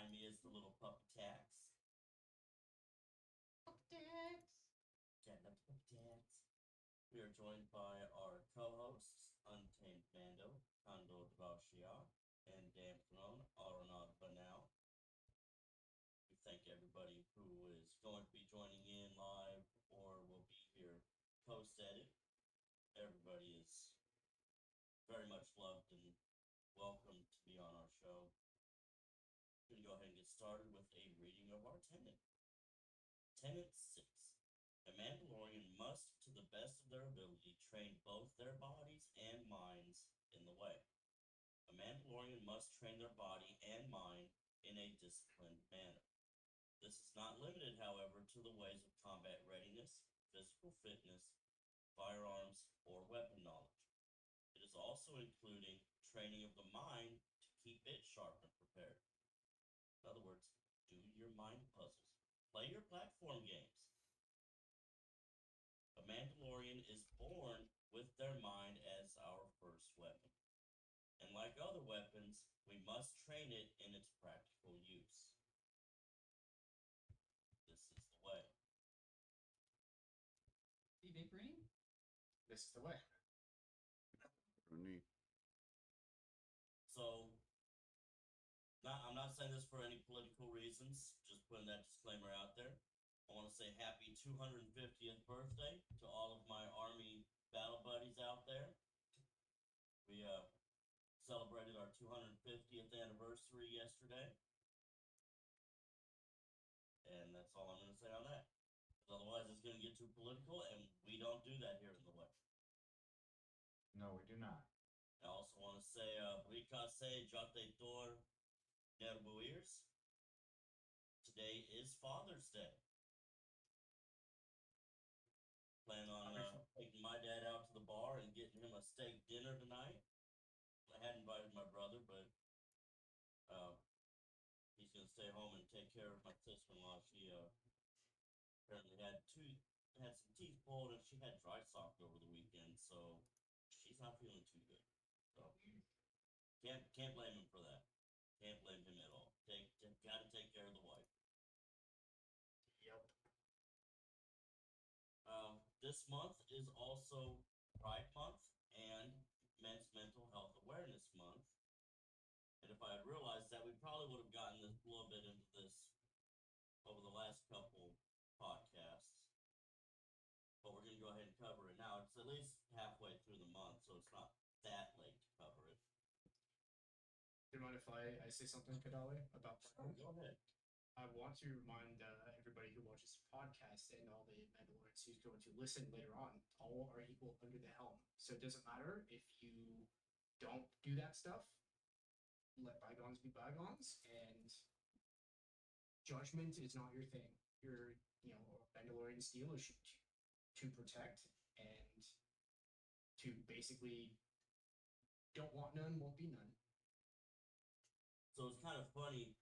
behind me is the little puppy tax. Getting up puppy tax. We are joined by our co-hosts, Untamed Mando, Kondo Devashia, and Dan Throne, Aronad Banal. We thank everybody who is going to be joining in live or will be here post-edit. Everybody is very much loved and welcome to be on our show. We're going to go ahead and get started with a reading of our tenet. Tenet 6. A Mandalorian must, to the best of their ability, train both their bodies and minds in the way. A Mandalorian must train their body and mind in a disciplined manner. This is not limited, however, to the ways of combat readiness, physical fitness, firearms, or weapon knowledge. It is also including training of the mind to keep it sharp and prepared. In other words, do your mind puzzles. Play your platform games. A Mandalorian is born with their mind as our first weapon. And like other weapons, we must train it in its practical use. This is the way. Vaporini? This is the way. So, I'm not saying this for any political reasons, just putting that disclaimer out there. I want to say happy 250th birthday to all of my Army battle buddies out there. We celebrated our 250th anniversary yesterday. And that's all I'm going to say on that. Otherwise, it's going to get too political, and we don't do that here in the West. No, we do not. I also want to say, Bricase Jate Tor Nerbuirs. Today is Father's Day. Plan on taking my dad out to the bar and getting him a steak dinner tonight. I had invited my brother, but he's going to stay home and take care of my sister-in-law. She apparently had some teeth pulled, and she had dry sock over the weekend, so she's not feeling too good. So can't blame him for that. Can't blame him at all. Got to take care of the wife. Yep. This month is also Pride Month and Men's Mental Health Awareness Month. And if I had realized that, we probably would have gotten a little bit into this over the last couple podcasts. But we're going to go ahead and cover it now. It's at least halfway through the month, so it's not that late to cover it. Do you mind if I say something, Kadali, about Sure, go ahead. I want to remind everybody who watches the podcast and all the Mandalorians who's going to listen later on, all are equal under the helm. So it doesn't matter if you don't do that stuff. Let bygones be bygones, and judgment is not your thing. Your, Mandalorian's deal is to protect and to basically don't want none, won't be none. So it's kind of funny.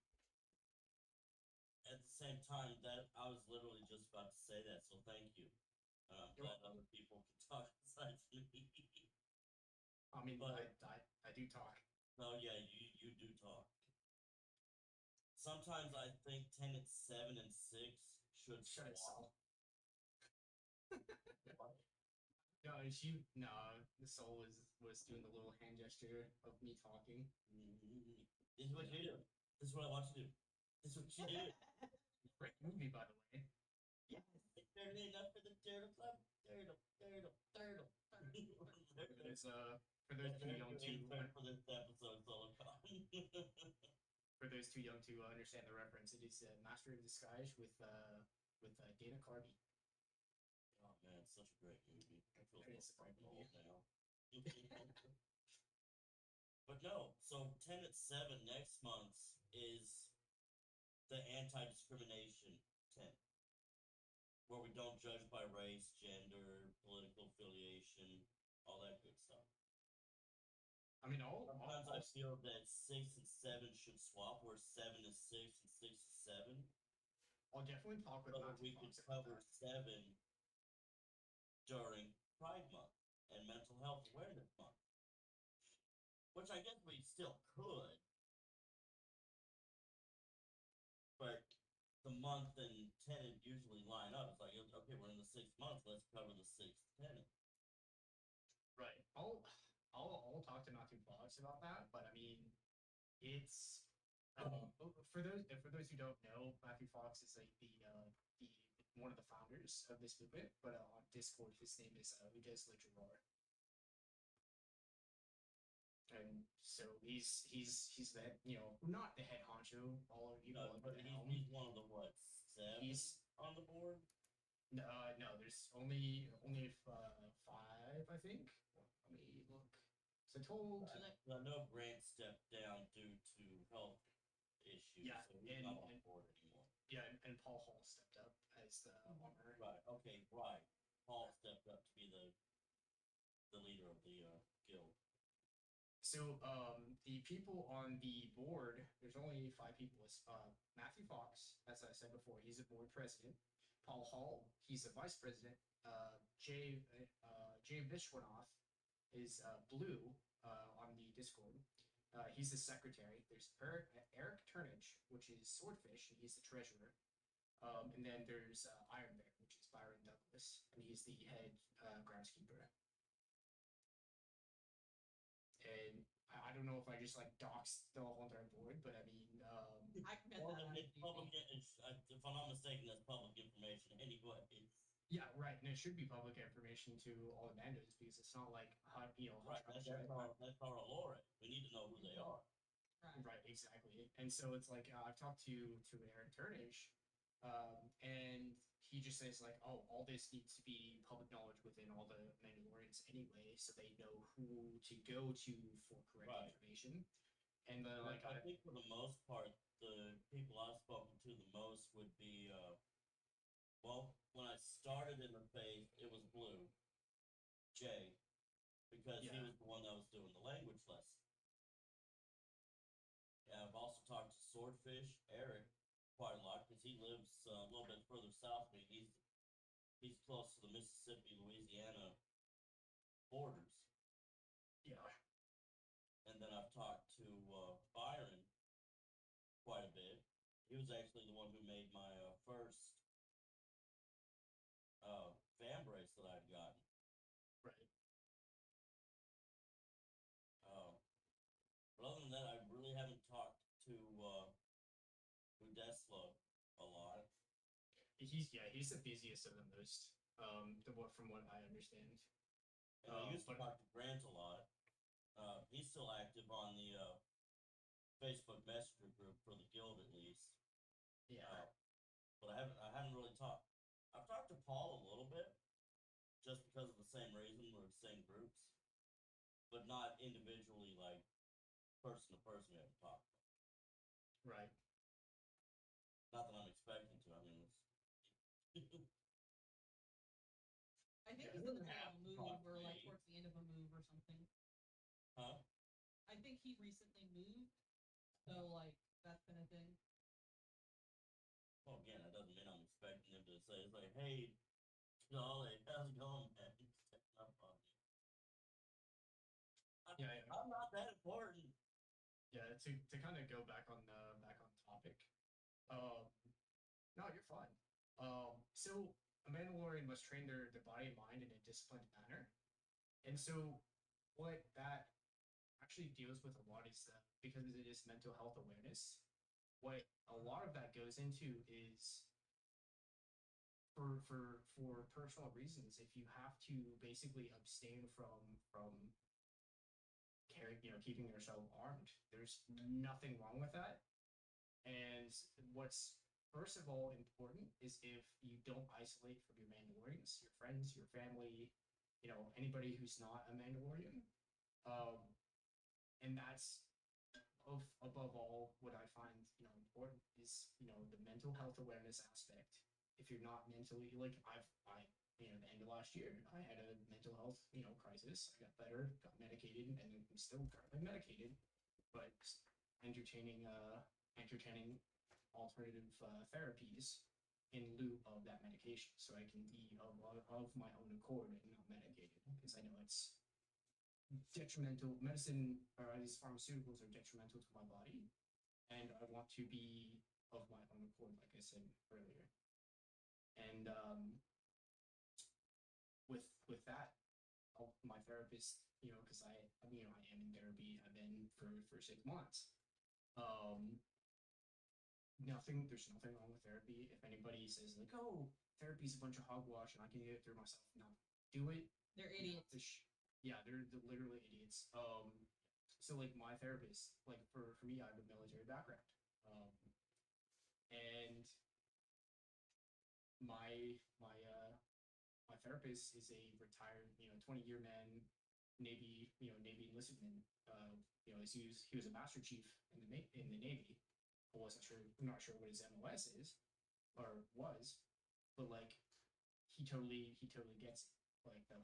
At the same time, that I was literally just about to say that, so thank you. I'm glad other people can talk besides me. I mean, but I do talk. No, yeah, you do talk. Sometimes I think Tenet 7 and 6 should Shut swap. No, the soul was doing the little hand gesture of me talking. This is what you do. This is what I want you to do. This is what you do. Great movie, by the way. Yes. Fairly enough for the Turtle Club. Turtle. For those too young to for this episode, for those too young to understand the reference, it is Master of Disguise with Dana Carvey. Oh man, it's such a great movie. I feel It is a great movie now. But no, so Tenet 7 next month is the anti-discrimination tenet, where we don't judge by race, gender, political affiliation, all that good stuff. I mean, sometimes I feel that 6 and 7 should swap, where 7 is 6 and 6 is 7. I'll definitely talk with But we could cover 7 during Pride Month and Mental Health Awareness Month, which I guess we still could. month and tenant usually line up. It's like, okay, we're in the 6 months. Let's cover the sixth tenant. Right. I'll talk to Matthew Fox about that, but I mean, it's for those who don't know, Matthew Fox is like the one of the founders of this movement, but on Discord his name is Udes Legeror. And so he's that, you know, not the head honcho, all of you No, know, but he's one of the what, seven he's on the board? no, there's only five, I think. Let me look. So told. I know Grant stepped down due to health issues, Yeah, so he's not on the board anymore. Yeah, and Paul Hall stepped up as the owner. Right. Okay. Right. Paul stepped up to be the leader of the guild. So the people on the board, there's only five people. It's Matthew Fox, as I said before, he's a board president. Paul Hall, he's a vice president. Jay Vishwanath is blue on the Discord. He's the secretary. There's Eric Turnage, which is Swordfish, and he's the treasurer. And then there's Iron Bear, which is Byron Douglas, and he's the head groundskeeper. And I don't know if I just like doxed the whole entire board, but I mean, I can get Well, that. it's public. If I'm not mistaken, that's public information anyway. yeah, right. And it should be public information to all the mandos because it's not like you know, Right. That's our lore. We need to know who they are. Right, exactly. And so it's like I've talked to Eric Turnage, and he just says like, oh, all this needs to be public knowledge within all the Mandalorians anyway, so they know who to go to for correct Right. information. And then like I think for the most part, the people I've spoken to the most would be well, when I started in the faith, it was Blue, Jay, because he Yeah. was the one that was doing the language lesson. Yeah, I've also talked to Swordfish, Eric, quite a lot because he lives a little bit further south. But he's close to the Mississippi, Louisiana borders. yeah, And then I've talked to Byron quite a bit. He was actually the one who made my first fan brace that I'd gotten. right. But other than that, I really haven't talked to Udesla a lot. He's the busiest of the most. From what I understand. And I used to talk to Grant a lot. He's still active on the Facebook Messenger group for the guild, at least. Yeah. But I haven't really talked. I've talked to Paul a little bit, just because of the same reason. We're the same groups, but not individually, like person to person. We haven't talked. Right. Not that I'm expecting to. I mean, it's. I think Yeah, he's in the middle of a move Probably. or like towards the end of a move or something. Huh? I think he recently moved, so like that's been a thing. Well, again, that doesn't mean I'm expecting him to say, it's like, hey, Dolly, how's it going, man? Not funny. I'm not that important. Yeah, to kind of go back on topic. No, you're fine. So a Mandalorian must train their body and mind in a disciplined manner, and so what that actually deals with a lot is that because it is mental health awareness, what a lot of that goes into is for personal reasons. If you have to basically abstain from carrying, you know, keeping yourself armed, there's nothing wrong with that. And what's first of all important is if you don't isolate from your Mandalorians, your friends, your family, you know, anybody who's not a Mandalorian. And that's above all what I find, you know, important is, you know, the mental health awareness aspect. If you're not mentally like I you know, the end of last year, I had a mental health, you know, crisis. I got better, got medicated, and I'm still currently medicated, but entertaining alternative therapies in lieu of that medication, so I can be of my own accord and not medicated, because I know it's detrimental. Medicine or these pharmaceuticals are detrimental to my body, and I want to be of my own accord, like I said earlier. And with that, my therapist, because I am in therapy. I've been for 6 months. Um, there's nothing wrong with therapy. If anybody says like, "Oh, therapy's a bunch of hogwash and I can get it through myself," no, do it. They're idiots. Yeah, they're literally idiots. So like my therapist, like for me, I have a military background. Um, and my therapist is a retired, 20-year man, Navy enlisted man. He was a master chief in the Navy. I'm not sure what his MOS is or was, but like he totally gets it. Like the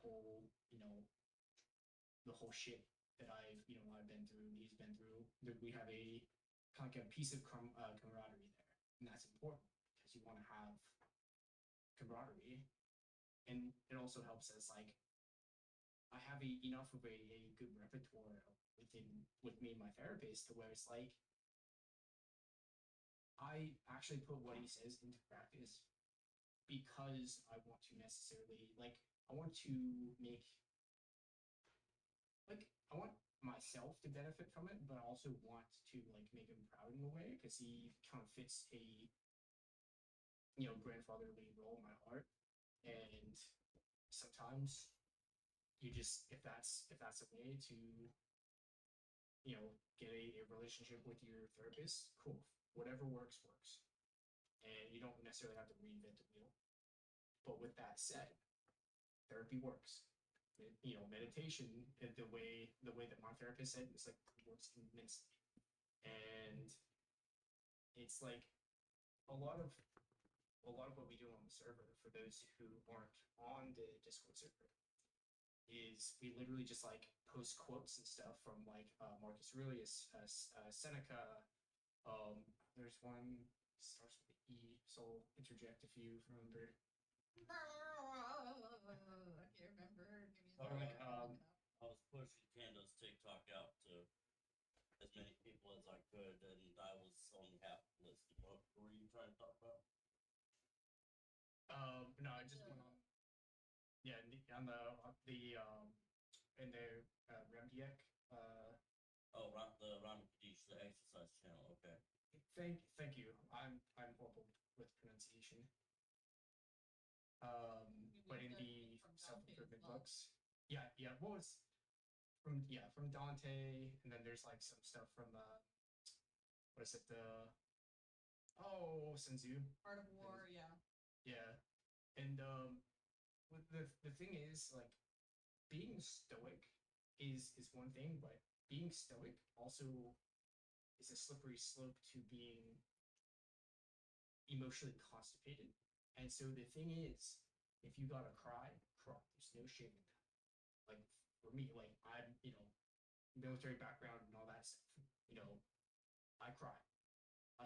whole shit that I've been through, he's been through. We have a kind of like a piece of camaraderie there, and that's important because you want to have camaraderie, and it also helps as like I have enough of a good repertoire with me and my therapist to where it's like I actually put what he says into practice because I want to necessarily like I want to make like I want myself to benefit from it, but I also want to like make him proud in a way because he kind of fits a grandfatherly role in my heart, and sometimes you just if that's a way to get a relationship with your therapist, cool. Whatever works, and you don't necessarily have to reinvent the wheel. But with that said, therapy works. Meditation, the way that my therapist said, it's like works immensely, and it's like a lot of what we do on the server for those who aren't on the Discord server is we literally just like post quotes and stuff from like Marcus Aurelius, Seneca. There's one starts with the E, so I'll interject if you remember. I can't remember. Give me a All second. right, I'll look it up. I was pushing Candace's TikTok out to as many people as I could, and I was only half listening. What were you trying to talk about? No, I just went on. Yeah, on in the Remdiek. Oh, the Rami Kadesh, the exercise channel. Okay. Thank you. I'm horrible with pronunciation. But in the self improvement books, yeah. What was from Dante, and then there's like some stuff from what is it Sun Tzu. Art of War, yeah. Yeah, and the thing is like being stoic is one thing, but being stoic also is a slippery slope to being emotionally constipated. And so the thing is, if you gotta cry, cry. There's no shame in that. Like for me, like I'm, military background and all that stuff. I cry.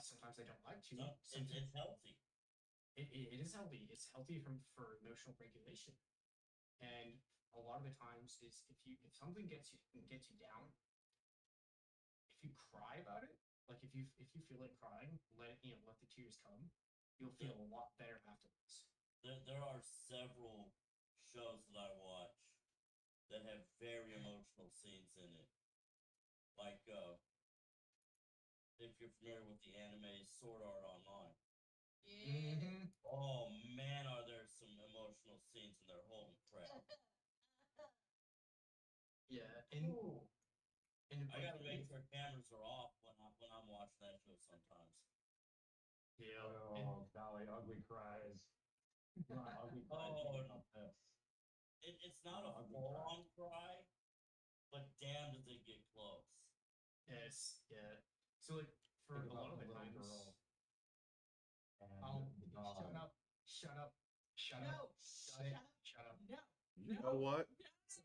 Sometimes I don't like to. No, it's healthy. It is healthy. It's healthy for emotional regulation. And a lot of the times is if something gets you down, if you cry about it, like if you feel like crying, let the tears come. You'll feel a lot better afterwards. There are several shows that I watch that have very emotional scenes in it. Like if you're familiar with the anime Sword Art Online. Yeah. Mm-hmm. Oh man, are there some emotional scenes in there? Holy crap! Yeah, Ooh. and I gotta make sure cameras are off when I'm watching that show sometimes. yeah, Oh, golly, ugly cries. Not ugly cries. Oh, About this. It's not a Ugly full cry. on cry, but damn, does it get close? yes, yeah. So like for Think a lot about of the the little times, girl and the shut dog. up, shut up, shut No, up, shut up. shut up. No. You know what? So,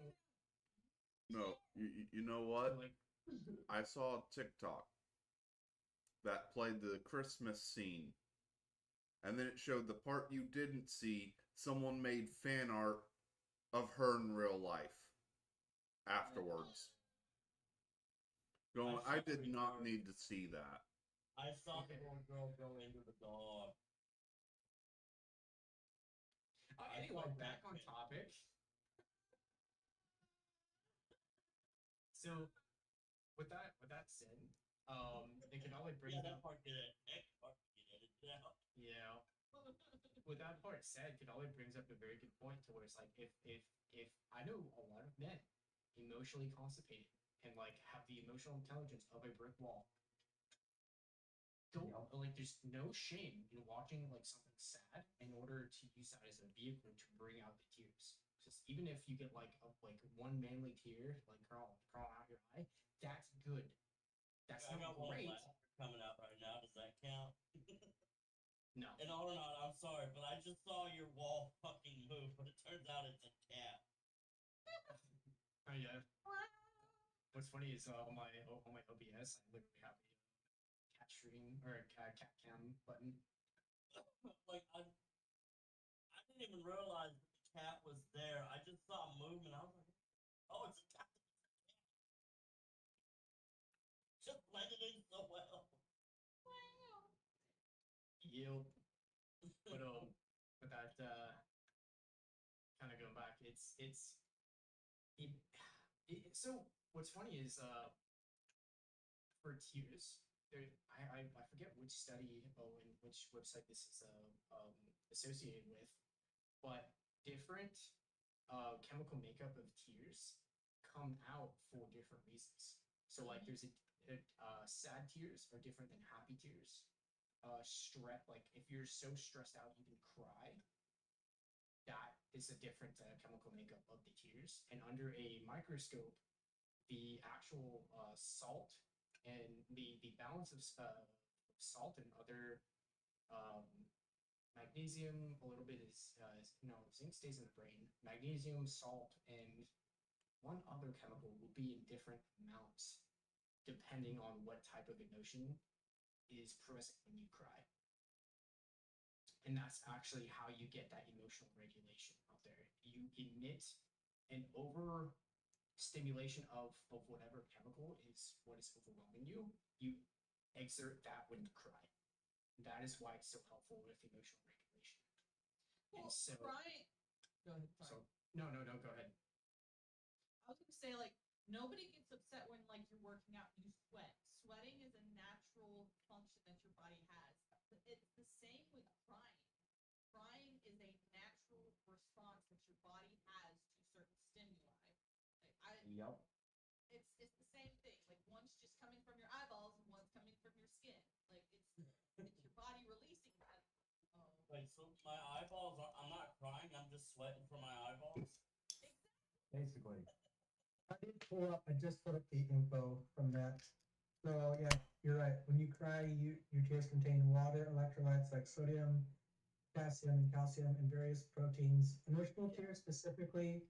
No, you know so what? like I saw a TikTok that played the Christmas scene, and then it showed the part you didn't see. Someone made fan art of her in real life afterwards. Going, I did not need to see that. I saw the little girl go into the dog. Anyway, back on topic. So, with that said, they can only bring Yeah, up. that part did it. That part did it out. Yeah. With that part said, Kadali brings up a very good point to where it's like if I know a lot of men emotionally constipated and like have the emotional intelligence of a brick wall. Don't like there's no shame in watching like something sad in order to use that as a vehicle to bring out the tears. Just even if you get like one manly tear like crawl out your eye, that's good. That's I not got one great. laughter coming out right now. Does that count? No. And all or not, I'm sorry, but I just saw your wall fucking move, but it turns out it's a cat. Oh yeah. What's funny is on my OBS, I literally have a cat stream or a cat cam button. Like I didn't even realize that the cat was there. I just saw a movement. I was like, oh, it's a cat. Just blended in so well. Yep. But that kind of going back, so what's funny is for tears, there I forget which study and which website this is associated with, but different chemical makeup of tears come out for different reasons. So like there's sad tears are different than happy tears. Like if you're so stressed out you can cry, that is a different chemical makeup of the tears. And under a microscope, the actual salt and the balance of salt and other um, magnesium, a little bit is zinc stays in the brain. Magnesium, salt, and one other chemical will be in different amounts depending on what type of emotion is present when you cry. And that's actually how you get that emotional regulation out there. You emit an overstimulation of whatever chemical is what is overwhelming you. You exert that when you cry. That is why it's so helpful with emotional regulation. Well, And so, crying. Go ahead. Sorry. no, go ahead. I was gonna say like nobody gets upset when like you're working out and you sweat. Sweating is a natural function that your body has. It's the same with crying. Crying is a natural response that your body has to certain stimuli. Yep. It's the same thing. Like one's just coming from your eyeballs and one's coming from your skin. Like it's your body releasing that. Oh. Wait, so my eyeballs are, I'm not crying, I'm just sweating from my eyeballs? Basically. I did pull up. I just put up the info from that. So yeah, you're right. When you cry, your tears contain water, electrolytes like sodium, potassium, and calcium, and various proteins. Emotional tears specifically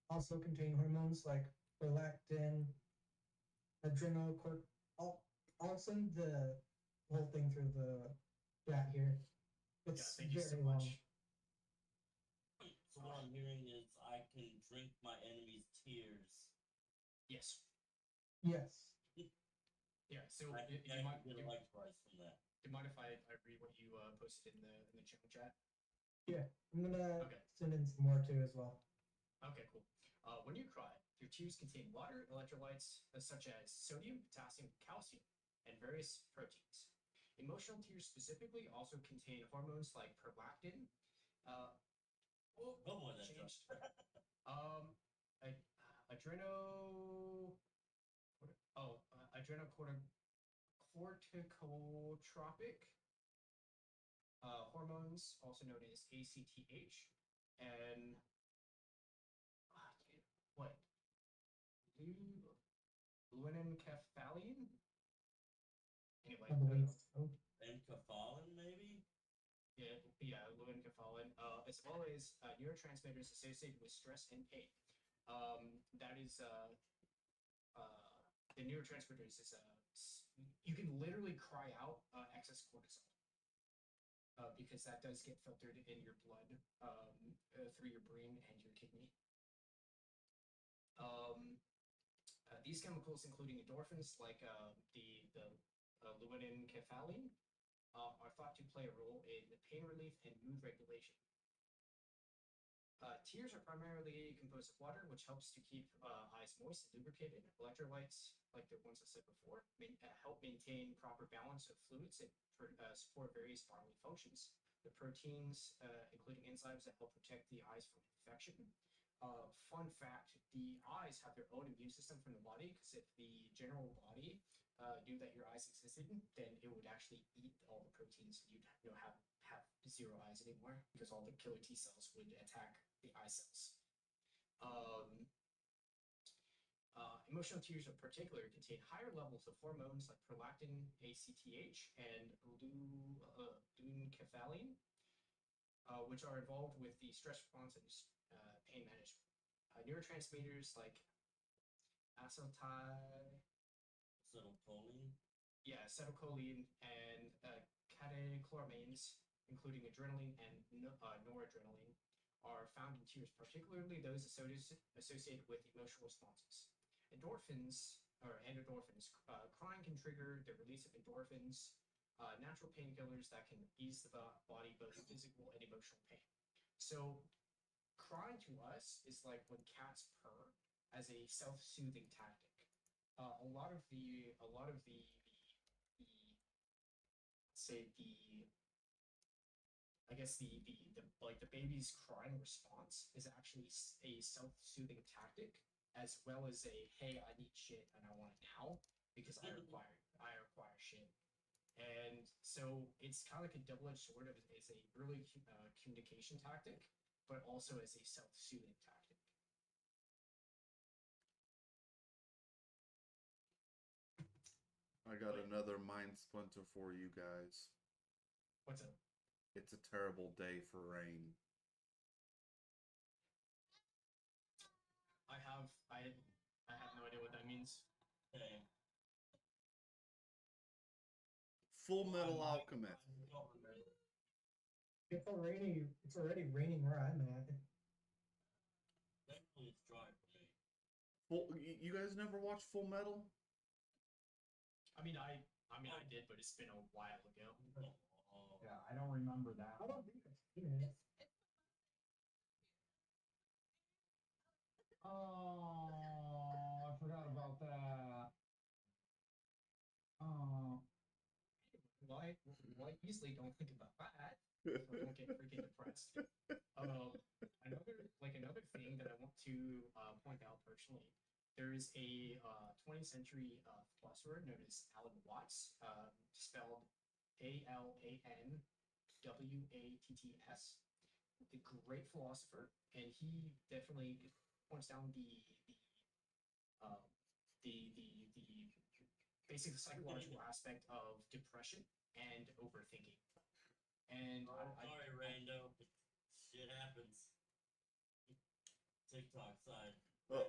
also contain hormones like prolactin, adrenocort. I'll send the whole thing through the chat here. It's thank you so very much. long. So what I'm hearing is I can drink my enemy's tears. Yes. Yes. Yeah. So I do can you mind? get a like price from that. Do you mind if I read what you posted in the channel chat? Yeah. I'm gonna Okay. send in some more too as well. Okay, cool. When you cry, your tears contain water, electrolytes such as sodium, potassium, calcium, and various proteins. Emotional tears specifically also contain hormones like prolactin, Go more than changed, just. adreno, adrenocorticotropic hormones, also known as ACTH, and what? Lutein Anyway, I believe so. And Kefalin, maybe? yeah, lutein as well as neurotransmitters associated with stress and pain. That is the neurotransmitters is you can literally cry out excess cortisol because that does get filtered in your blood through your brain and your kidney. These chemicals, including endorphins, like the lutein are thought to play a role in pain relief and mood regulation. Tears are primarily composed of water, which helps to keep eyes moist and lubricated. Electrolytes, like the ones I said before, help maintain proper balance of fluids and support various bodily functions. The proteins, including enzymes that help protect the eyes from infection. Fun fact, the eyes have their own immune system from the body, because if the general body knew that your eyes existed, then it would actually eat all the proteins, and you'd have zero eyes anymore, because all the killer T cells would attack the eye cells. Emotional tears in particular contain higher levels of hormones like prolactin, ACTH, and leukotriene, which are involved with the stress response and pain management. Neurotransmitters like Acetylcholine. acetylcholine and catecholamines, including adrenaline and noradrenaline, are found in tears, particularly those associated with emotional responses. Endorphins, crying can trigger the release of endorphins, natural painkillers that can ease the body, both physical and emotional pain. So, crying to us is like when cats purr as a self-soothing tactic. A lot of the say I guess the baby's crying response is actually a self-soothing tactic, as well as a hey, I need shit and I want it now because I require shit. And so it's kind of like a double-edged sword of as a early communication tactic, but also as a self-soothing tactic. I got another mind splinter for you guys. What's up? It's a terrible day for rain. I have no idea what that means. Hey. Full Metal Alchemist. It's already raining where I'm at. Thankfully, it's dry for me. You guys never watched Full Metal? I mean, I did, but it's been a while ago. Oh, Yeah, I don't remember that. I don't think I've seen it. Oh, I forgot about that. Oh, Why easily don't think about that? So I don't get freaking depressed. Another thing that I want to point out personally, there is a 20th century philosopher known as Alan Watts, spelled AlanWatts. A great philosopher, and he definitely points down the basic psychological aspect of depression and overthinking. And sorry, Rando, but shit happens. TikTok side. The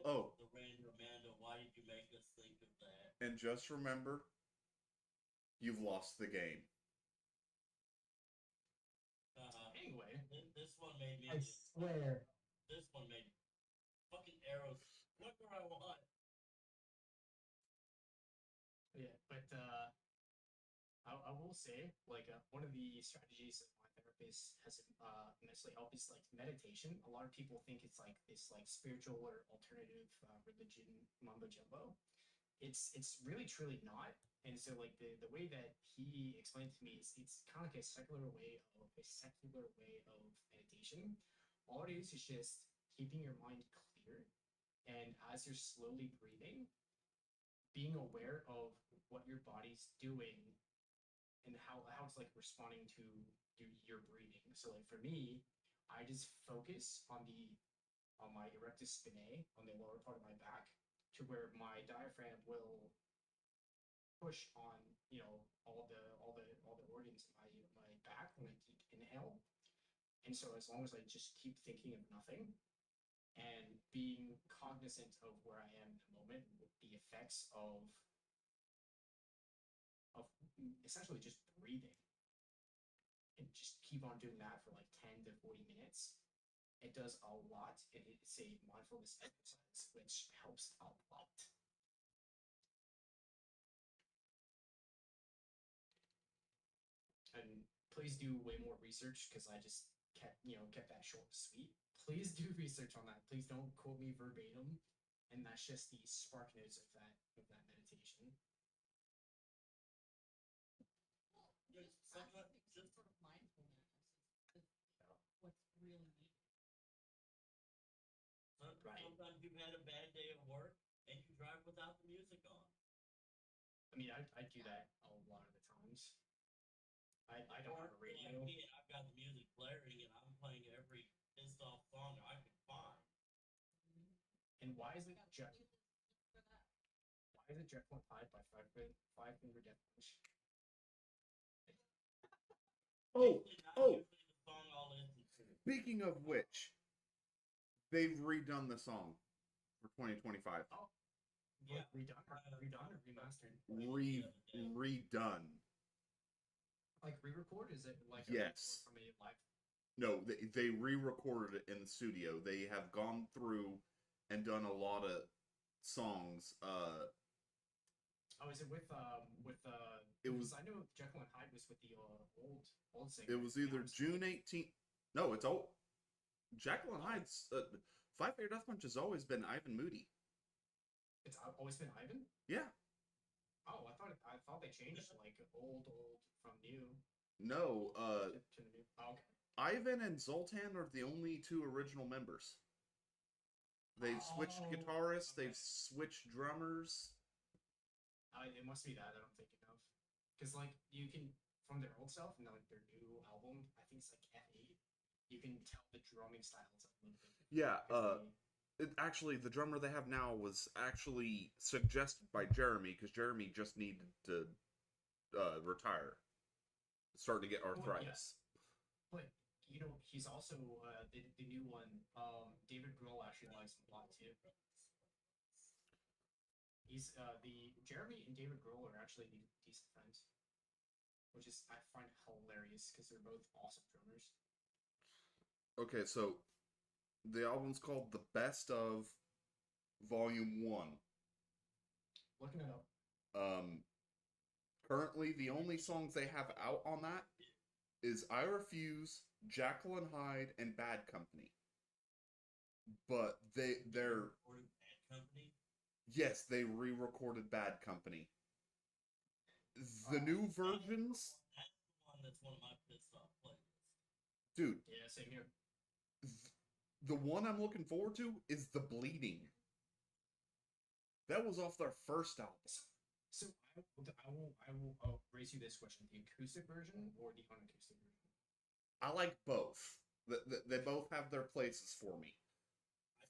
Rando Mando, why did you make us think of that? And just remember, you've lost the game. Anyway, this one made me. I swear. This one made fucking arrows. What do I want? yeah, but I will say, like, one of the strategies that my therapist has immensely helped is like meditation. A lot of people think it's like this like spiritual or alternative religion mumbo jumbo. It's really truly not. And so like the way that he explained to me is it's kind of like a secular way of meditation. All it is just keeping your mind clear, and as you're slowly breathing, being aware of what your body's doing and how it's like responding to your breathing. So like for me, I just focus on my erectus spinae on the lower part of my back, to where my diaphragm will push on all the organs in my back when I deep inhale. And so as long as I just keep thinking of nothing and being cognizant of where I am in the moment with the effects of essentially just breathing, and just keep on doing that for like 10 to 40 minutes, it does a lot. And it's a mindfulness exercise, which helps a lot. please do way more research because I just kept that short and sweet. Please do research on that. Please don't quote me verbatim. And that's just the spark notes of that meditation. Well, Just just somewhat- practicing some just- sort of mindfulness is what's really needed. Right. Sometimes you've had a bad day at work and you drive without the music on. I mean, I do that a lot of the times. I don't have a Or, like radio. me, and I've got the music blaring and I'm playing every pissed off song I can find. And why is I it got a Jet? playlist for that. Why is it Jet Point Five by Five Finger Death Punch? Oh, Usually not oh. usually the song I'll listen to. Speaking of which, they've redone the song for 2025. Oh, Yeah. redone or remastered? Redone. Like re-record? Is it like Yes. a re-record from a live? No, they re-recorded it in the studio. They have gone through and done a lot of songs. Oh, is it with It was- because I know Jekyll and Hyde was with the old singer. It was either Now it's- June 18th. No, it's old. Jekyll and Hyde's Five Finger Death Punch has always been Ivan Moody. It's always been Ivan. Yeah. Oh, I thought they changed like old from new No, to the new. Oh, okay. Ivan and Zoltan are the only two original members. They've switched Oh, guitarists, okay. they've switched drummers. It must be that I'm thinking of, because like you can from their old stuff and like their new album, I think it's like F8. You can tell the drumming styles a little bit. Yeah, Because actually, the drummer they have now was actually suggested by Jeremy because Jeremy just needed to retire. Starting to get arthritis. But he's also the new one. David Grohl actually likes him a lot too. He's the Jeremy and David Grohl are actually decent friends, which is I find hilarious because they're both awesome drummers. Okay, so the album's called The Best of Volume 1. Looking it up. Currently, the only songs they have out on that is I Refuse, Jekyll and Hyde, and Bad Company. But they're Recorded Bad Company. yes, they re-recorded Bad Company. The new versions, That's the one that's one of my pissed off playlists. dude. Yeah, same here. The one I'm looking forward to is The Bleeding. That was off their first album. So I will raise you this question: the acoustic version or the unacoustic version? I like both. They both have their places for me.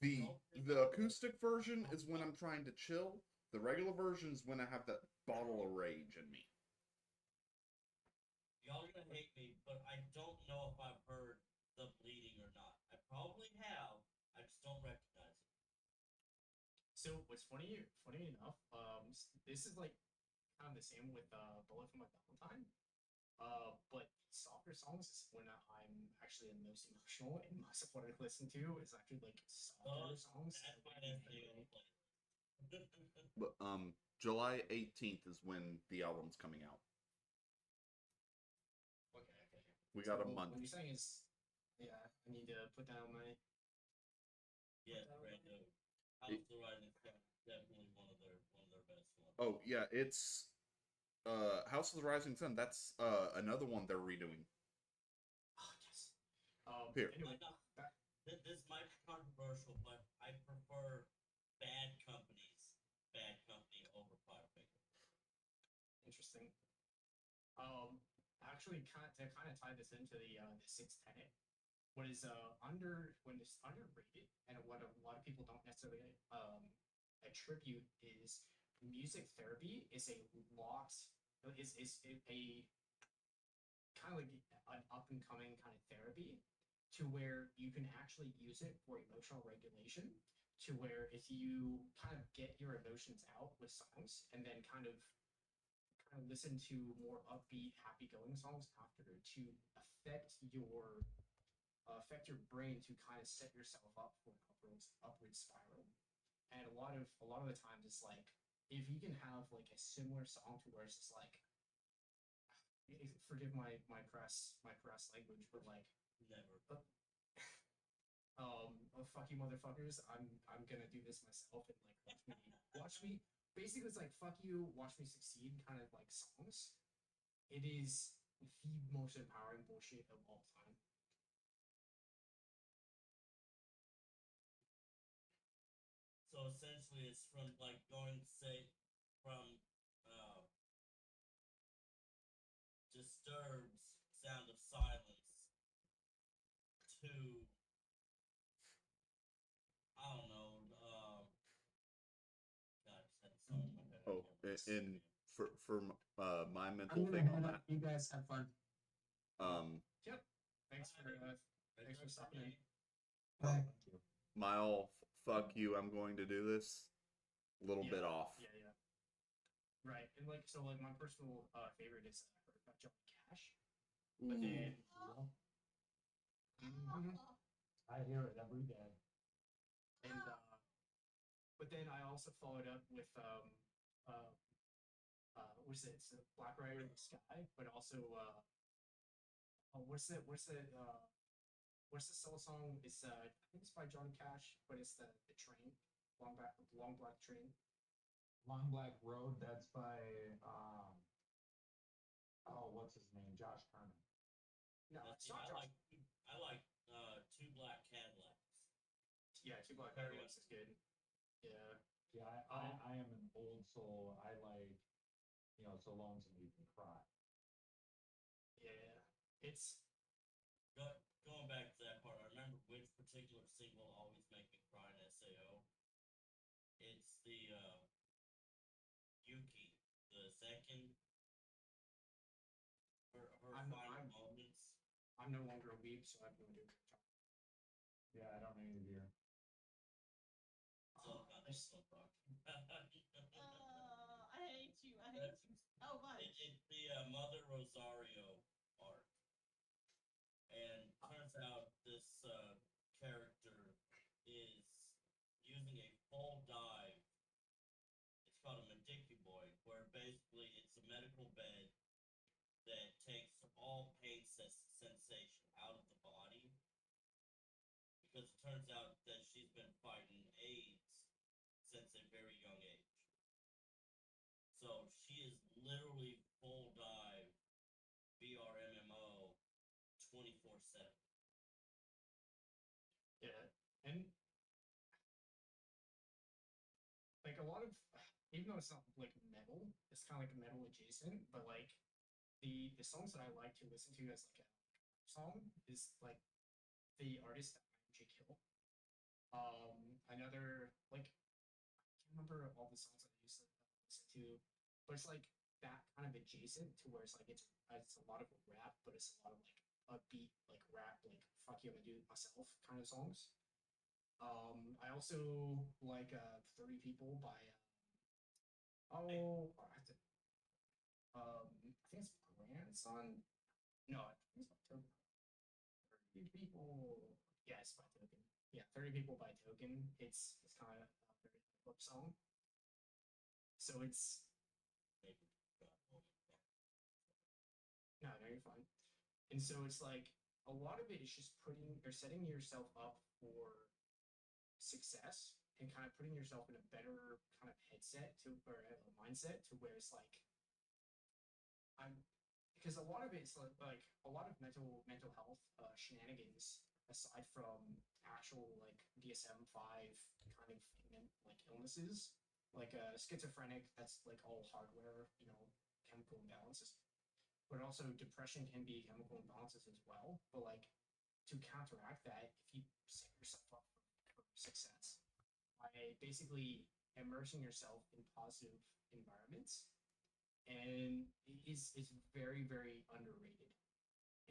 The acoustic version is when I'm trying to chill. The regular version is when I have that bottle of rage in me. Y'all are gonna hate me, but I don't know if I've heard The Bleeding or not. I probably have. I just don't recognize it. So what's funny enough, this is like kind of the same with Bullet for My Valentine. But softer songs is when I'm actually the most emotional, and most of what I listen to is actually like softer songs. That's my next day on the playlist. But July 18th is when the album's coming out. Okay. We got a So month. What you're saying is, yeah, I need to put that on my. Yes, brand new. House of the Rising Sun, definitely one of their best ones. Oh yeah, it's House of the Rising Sun. That's another one they're redoing. Oh yes. Here. Anyway, This might be controversial, but I prefer Bad Company over Five Finger. interesting. Actually, to kind of tie this into the sixth tenet, what is when it's underrated, and what a lot of people don't necessarily attribute is music therapy is a lot is a kind of like an up and coming kind of therapy to where you can actually use it for emotional regulation. To where if you kind of get your emotions out with songs and then kind of listen to more upbeat, happy-going songs after to affect your brain to kind of set yourself up for an upward spiral. And a lot of the times it's like if you can have like a similar song to where it's just like forgive my crass language, but like, Never. oh, fuck you, motherfuckers! I'm gonna do this myself and like watch me. Basically, it's like fuck you, watch me succeed, kind of like songs. It is the most empowering bullshit of all time. So essentially, it's from like going say from uh, Disturbed's Sound of Silence to I don't know. God, I just had the song in my head. I Oh, can't remember the in name. for my I'm mental gonna thing on head that. up. You guys have fun. Yep. Thanks for stopping in. Bye. My all fuck you. I'm going to do this. A little bit off. Yeah. Right, and like so, like my personal favorite is Johnny Cash, but then I hear it every day. and but then I also followed up with what's it? It's Black Rider in the Sky, but also what's the solo song? It's I think it's by Johnny Cash, but it's the train, long black train. Long Black Road, that's by oh, what's his name? Josh Turner. No, That's it's it. not Josh. I like Two Black Cadillacs. Yeah, Two Black Very Cadillacs is good. Yeah. Yeah, I am an old soul. I like, so lonesome you can cry. Yeah, it's Going back to that part, I remember which particular single always made me cry in SAO. It's the Yuki, the second, her final moments. I'm no longer a weeb, so I have no idea what you're talking. Yeah, I don't know either. So not this so far. I hate you. I hate you so much. It's the Mother Rosario arc, and turns out this character is using a full dive. It's called a Boy, where basically it's a medical bed that takes all pain sensation out of the body, because it turns out that she's been fighting AIDS since a very young age. So she is literally full dive VRMMO 24/7. Yeah, and like a lot of, even though it's not like metal, it's kind of like metal adjacent, but like the songs that I like to listen to as like a song is like the artist IMG Kill. Another like I can't remember all the songs that I used to listen to, but it's like that kind of adjacent to where it's like it's a lot of rap, but it's a lot of like upbeat like rap, like fuck you, I'm gonna do it myself kind of songs. I also like 30 People by I have to I think it's Grandson. No, I think it's by Token. 30 People. Yeah, it's by Token. Yeah, 30 People by Token. It's kind of a very flip song. So it's no, you're fine. And so it's like a lot of it is just putting or setting yourself up for success and kind of putting yourself in a better kind of headset to or a mindset to where it's like I'm because a lot of it's like a lot of mental health shenanigans aside from actual like DSM-5 kind of like illnesses like schizophrenic, that's like all hardware, chemical imbalances, but also depression can be chemical imbalances as well, but like to counteract that, if you set yourself up for success by basically immersing yourself in positive environments, and it's very very underrated,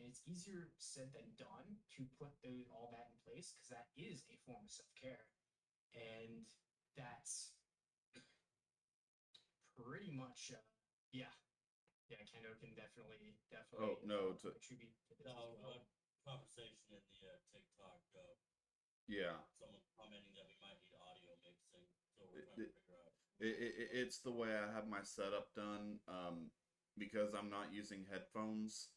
and it's easier said than done to put all that in place because that is a form of self-care, and that's pretty much yeah. Kendo can definitely Oh, no, contribute to this as well. Conversation in the TikTok. Yeah. Someone commenting that we might need audio mixing, so we're trying to figure out. It's the way I have my setup done. because I'm not using headphones,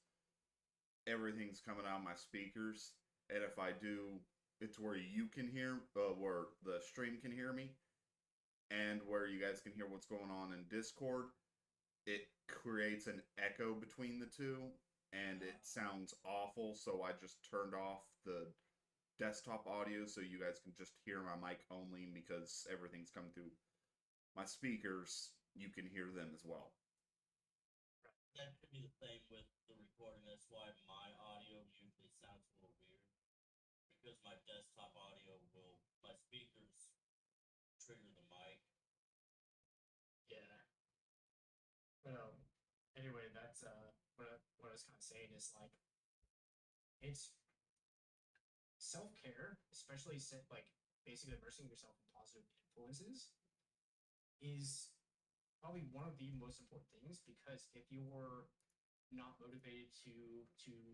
everything's coming out of my speakers. And if I do, it's where you can hear, where the stream can hear me, and where you guys can hear what's going on in Discord. It creates an echo between the two, and it sounds awful. So I just turned off the desktop audio so you guys can just hear my mic only, because everything's coming through my speakers. You can hear them as well. That could be the same with the recording. That's why my audio usually sounds a little weird. Because my desktop audio will, my speakers trigger the mic. Yeah. But anyway, that's what I was kind of saying is like, it's self-care, especially like basically immersing yourself in positive influences, is probably one of the most important things, because if you're not motivated to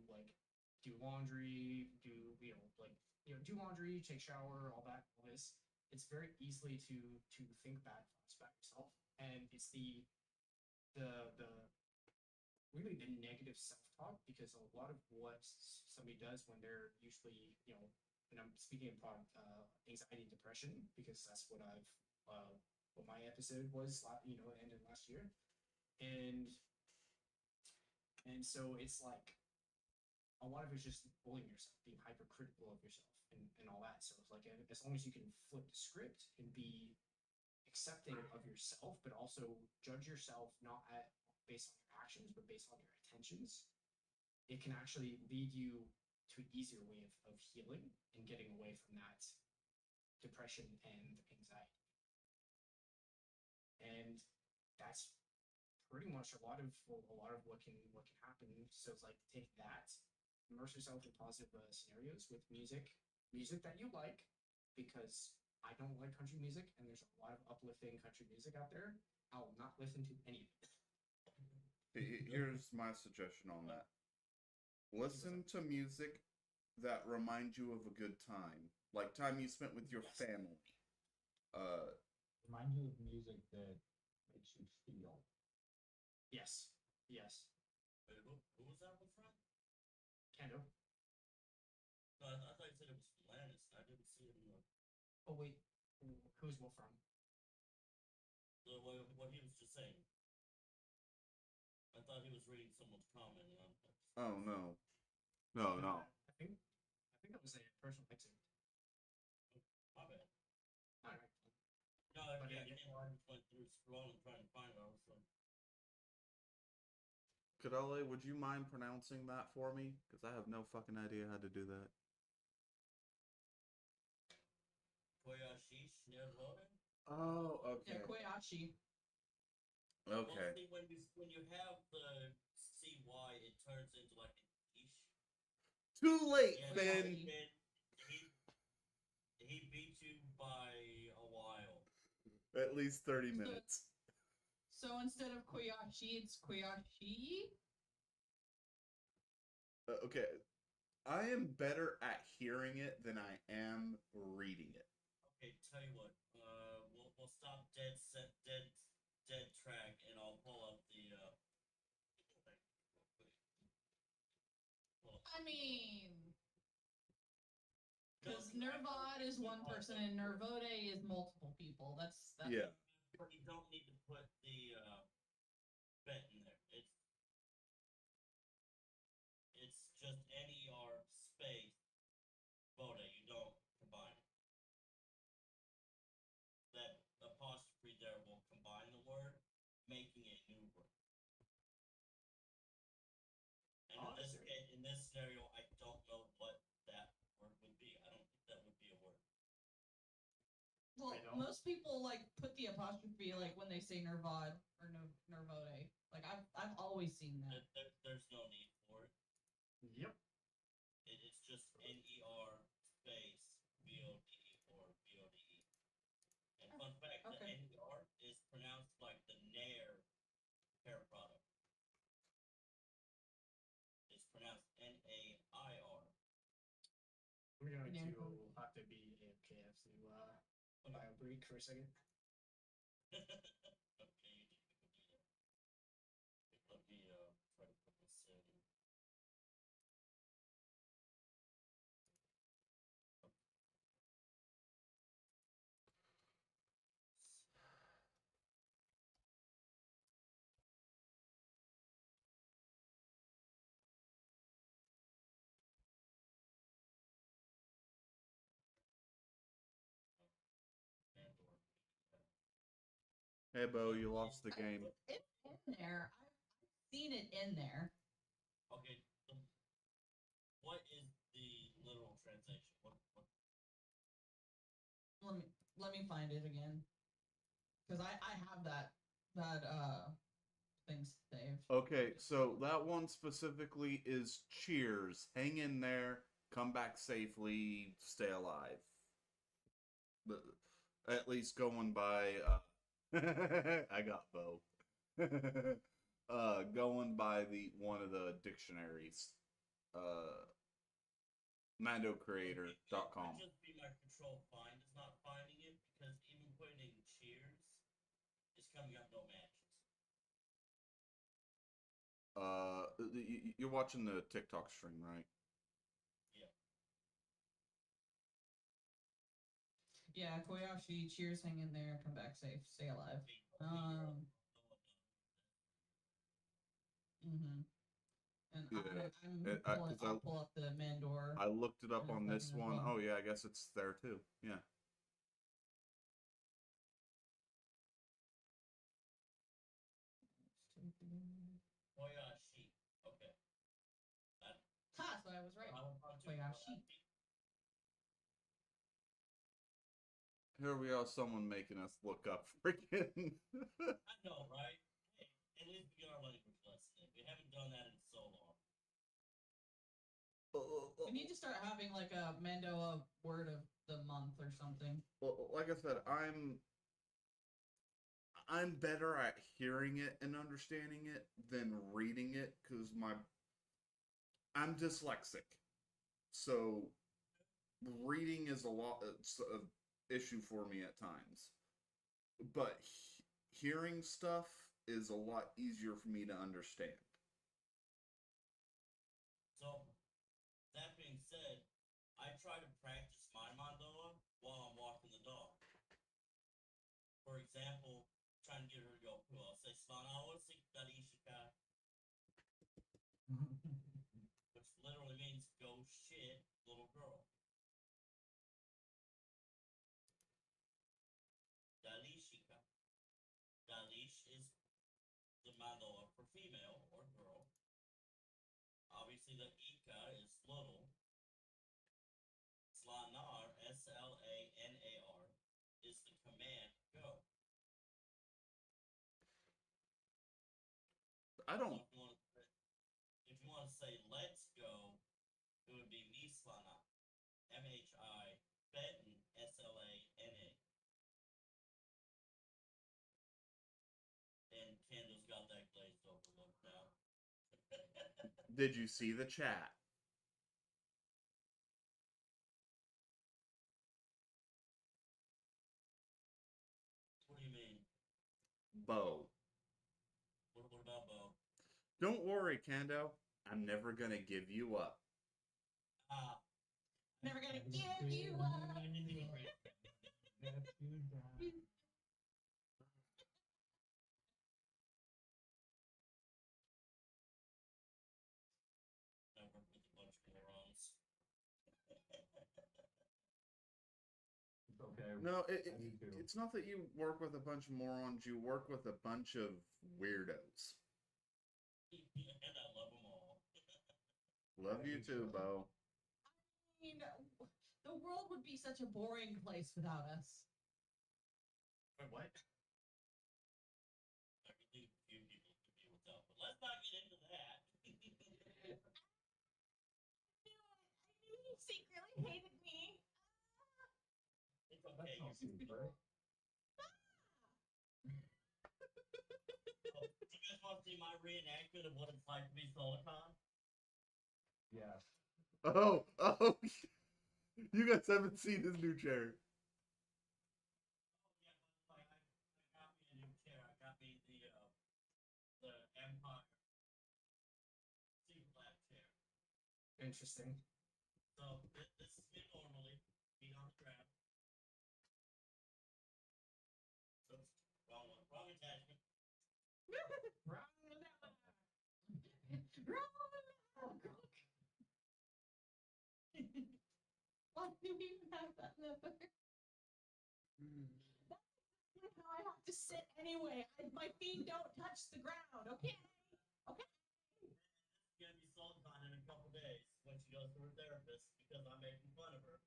like do laundry, do laundry, take shower, all this, it's very easily to think bad thoughts about yourself, and it's the really the negative self-talk, because a lot of what somebody does when they're usually, and I'm speaking about anxiety and depression, because that's what what my episode was, ended last year, and so it's like a lot of it's just bullying yourself, being hypercritical of yourself, and all that. So it's like, as long as you can flip the script and be accepting of yourself, but also judge yourself not based on your actions, but based on your intentions, it can actually lead you to an easier way of healing and getting away from that depression and anxiety. And that's pretty much a lot of what can happen. So it's like, take that, immerse yourself in positive scenarios with music that you like, because I don't like country music, and there's a lot of uplifting country music out there. I will not listen to any of it. Here's my suggestion on that. Listen to music that reminds you of a good time, like time you spent with your family. Remind you of music that makes you feel. Yes. Wait, who was that one from? Kendo. No, I thought you said it was from Landis. I didn't see it in the. Oh wait, who's what from? What he was just saying. I thought he was reading someone's comment. And Oh no. I think that was a personal excerpt. My bad. All right. No, But yeah, yeah. I just went through scrolling trying to find it. I was like, Kadale, would you mind pronouncing that for me? Because I have no fucking idea how to do that. Koyashish Nerode? Oh, Yeah, okay. Koyashi. Well, Okay. see, when you have the CY, it turns into like an ish. Too late, Yeah, Finn. He beat you by a while. At least 30 minutes. So instead of Koyashi, it's Koyashi? Okay. I am better at hearing it than I am reading it. Okay, tell you what. We'll stop dead track, and I'll pull up the. I mean, because Nervod is one person and Nervode is multiple people. That's Yeah. You don't need to put the bet in there. It's just NER space Bode. You don't combine it. That apostrophe there will combine the word, making a new word. And in this scenario, I don't know what that word would be. I don't think that would be a word. Well, most people like put the apostrophe like when they say Nervod or Nervode. Like I've always seen that. There's no need for it. Yep. It's just NER space BOD or BODE. And fun fact, the NER is pronounced like the Nair hair product. It's pronounced NAIR. We're going to have to be AFK to buy a break for a second. Okay, you can do that. Let me Hey, Bo, you lost the game. It's in there. I've seen it in there. Okay. What is the literal translation? Let me find it again. Because I have that thing saved. Okay, so that one specifically is cheers. Hang in there, come back safely, stay alive. At least going by I got Bo. Going by the one of the dictionaries. MandoCreator.com. It just be my control find is not finding it because even putting in cheers is coming up no matches. You're watching the TikTok stream, right? Yeah, Koyashi, cheers, hang in there, come back safe, stay alive. And Yeah. I'll pull up the Mandor. I looked it up in a on this second as one. well. Oh yeah, I guess it's there too. Yeah. Koyashi. Okay. Ha! So I was right. Koyashi. Here we are, someone making us look up freaking. I know, right? Hey, at least we get our language lesson. We haven't done that in so long. We need to start having like a Mandoa word of the month or something. Well, like I said, I'm better at hearing it and understanding it than reading it because I'm dyslexic, so reading is it's a issue for me at times. But hearing stuff is a lot easier for me to understand. So, that being said, I try to practice my Mandoa while I'm walking the dog. For example, trying to get her to go poo. I'll say Slanawa Sikdarishika, which literally means go shit, little girl. Dalishika. Dalish is the Mandoa for female or girl. Obviously, the Ika is little. Slanar, Slanar, is the command go. I don't. So if you want to say let's go, it would be Mislana. MHI, Benton, SLANA. And Kendall's got that glazed over look now. Did you see the chat? What do you mean? Bo. What about Bo? Don't worry, Kando. I'm never gonna give you up. Never gonna give you up. I work with a bunch of morons. It's okay. No, I need to. it's not that you work with a bunch of morons. You work with a bunch of weirdos. And I love them all. Love you too, Bo. I mean, the world would be such a boring place without us. Wait, what? I can think of a few people could be without, but let's not get into that. I knew you secretly hated me. It's That's okay. no secret. Oh, do you guys want to see my reenactment of what it's like to be Solicon? Yes. Oh, you guys haven't seen his new chair. Oh yeah, I got me a new chair. I got me the Empire single lap chair. Interesting. So this is me normally, feet on the ground. Oops, wrong one, wrong attachment. Why do we even have that leather? That's how I have to to sit anyway. My feet don't touch the ground, okay? Okay. She's gonna be SoulCon in a couple days when she goes to her therapist because I'm making fun of her.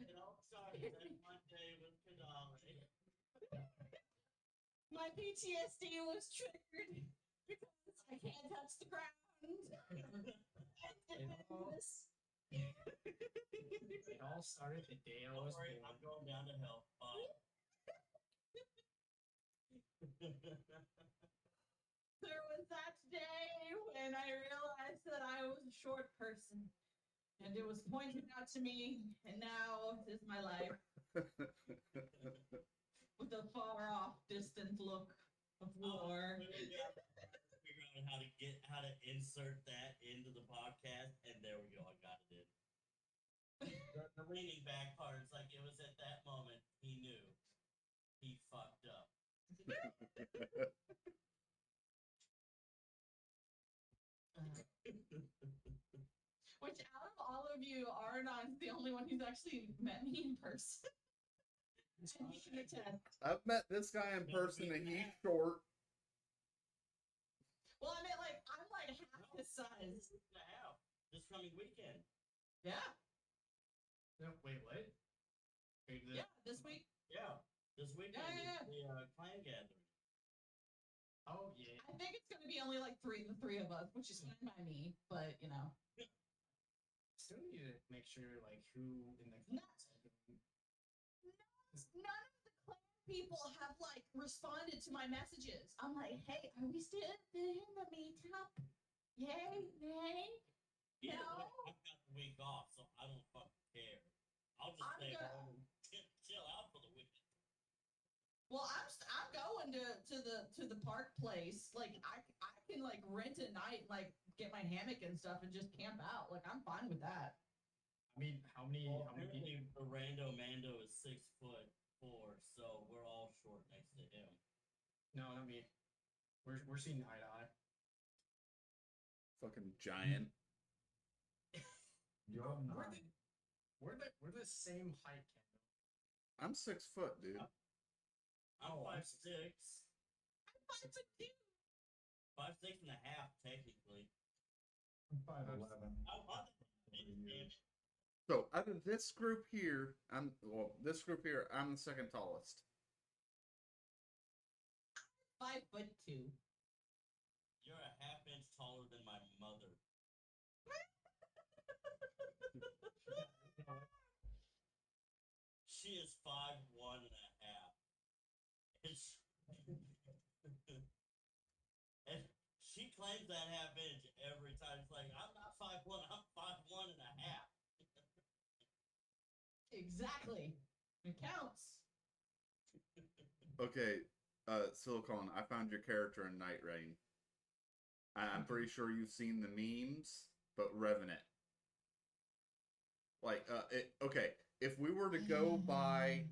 It all started that one day with Kadali. My PTSD was triggered because I can't touch the ground. It all started the day I Don't was worry, born. I'm going down to hell. Bye. There was that day when I realized that I was a short person. And it was pointed out to me, and now is my life with a far off, distant look of war. Figure out how to insert that into the podcast, and there we go. I got it in. The leaning back part is like it was at that moment he knew he fucked up. Which out of all of you, Arnon's the only one who's actually met me in person. And he can attest. I've met this guy in person and he's short. Well, I mean, like, I'm like half his size. This coming weekend. Yeah. No, wait, what? Wait, Yeah, this week. Yeah, this weekend Yeah. is the clan gathering. Oh yeah. I think it's gonna be only like the three of us, which is fine by me. But you know, Still need to make sure like who in the No. class are doing. none of the clan people have like responded to my messages. I'm like, hey, are we still in the meetup? Yay, nay. Either No. way, I've got the week off, so I don't fucking care. I'll just I'm stay gonna- home and chill out for the weekend. Well, I'm going to the park place. Like I can like rent a night, like get my hammock and stuff, and just camp out. Like I'm fine with that. I mean, how many Well, people? apparently the Rando Mando is 6'4", so we're all short next to him. No, not me. We're seeing eye to eye. Fucking giant. You're not. We're the same height, Kendall. I'm 6 foot, dude. I'm Oh, I'm 5'6", I'm 5'2". 5'6" and a half technically. I'm 5'11". I want it. So out of this group here, I'm the second tallest. 5'2". You're a half inch taller than my mother. She is 5'1" and a half. And she claims that half inch every time. It's like, I'm not 5'1", I'm 5'1" and a half. Exactly. It counts. Okay, Silicon, I found your character in Night Rain. I'm pretty sure you've seen the memes, but Revenant. Like, okay, if we were to go by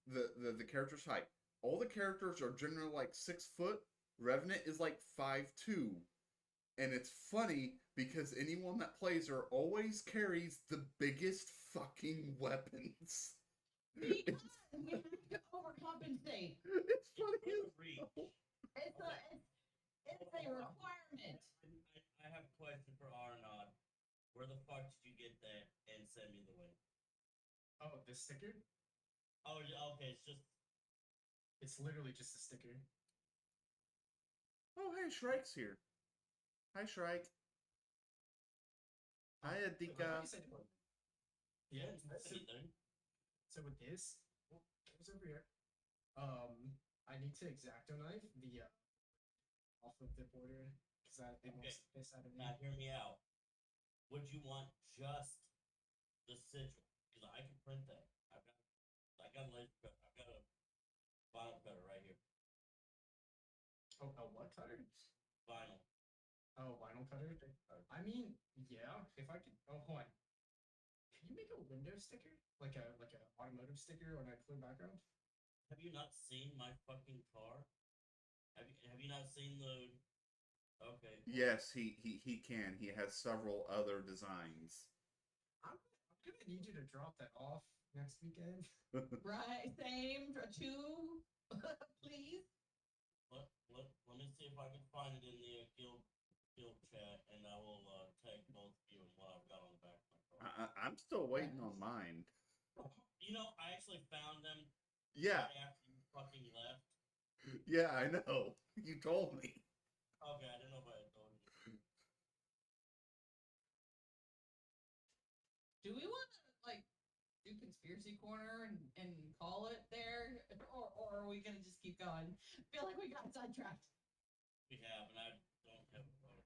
the character's height, all the characters are generally like 6 foot. Revenant is like 5'2". And it's funny because anyone that plays her always carries the biggest fucking weapons. Because we have to overcompensate. It's funny For as the reach. It's a requirement. I have a question for Arnaud. Where the fuck did you get that and send me the link? Oh, the sticker? Oh, yeah, okay, It's literally just a sticker. Oh, hey, Shrike's here. Hi, Shrike. Hi, Wait, Adika. you said- Yeah. So, anything. so with this, it was over here. I need to X-Acto knife the off of the border because that they Okay. most piss out of me. Now, hear me out. Would you want just the sigil? Because I can print that. I got a laser cut. I've got a vinyl cutter right here. Oh, a what cutter? Vinyl. Oh, vinyl cutter. I mean, yeah. If I could, oh, hold on. Can you make a window sticker, like a automotive sticker on a clear background? Have you not seen my fucking car? Have you not seen the? Okay. Yes, he can. He has several other designs. I'm gonna need you to drop that off next weekend. Right, same. Two, please. Let me see if I can find it in the guild chat, and I will tag both of you and what I've got on the back of my car. I'm still waiting on mine. You know, I actually found them Yeah, right after you fucking left. yeah, I know. You told me. Okay, I didn't know if I had told you. Do we want to like do conspiracy corner and call it there, or are we gonna just keep going? I feel like we got sidetracked. We have, and I don't have a photo.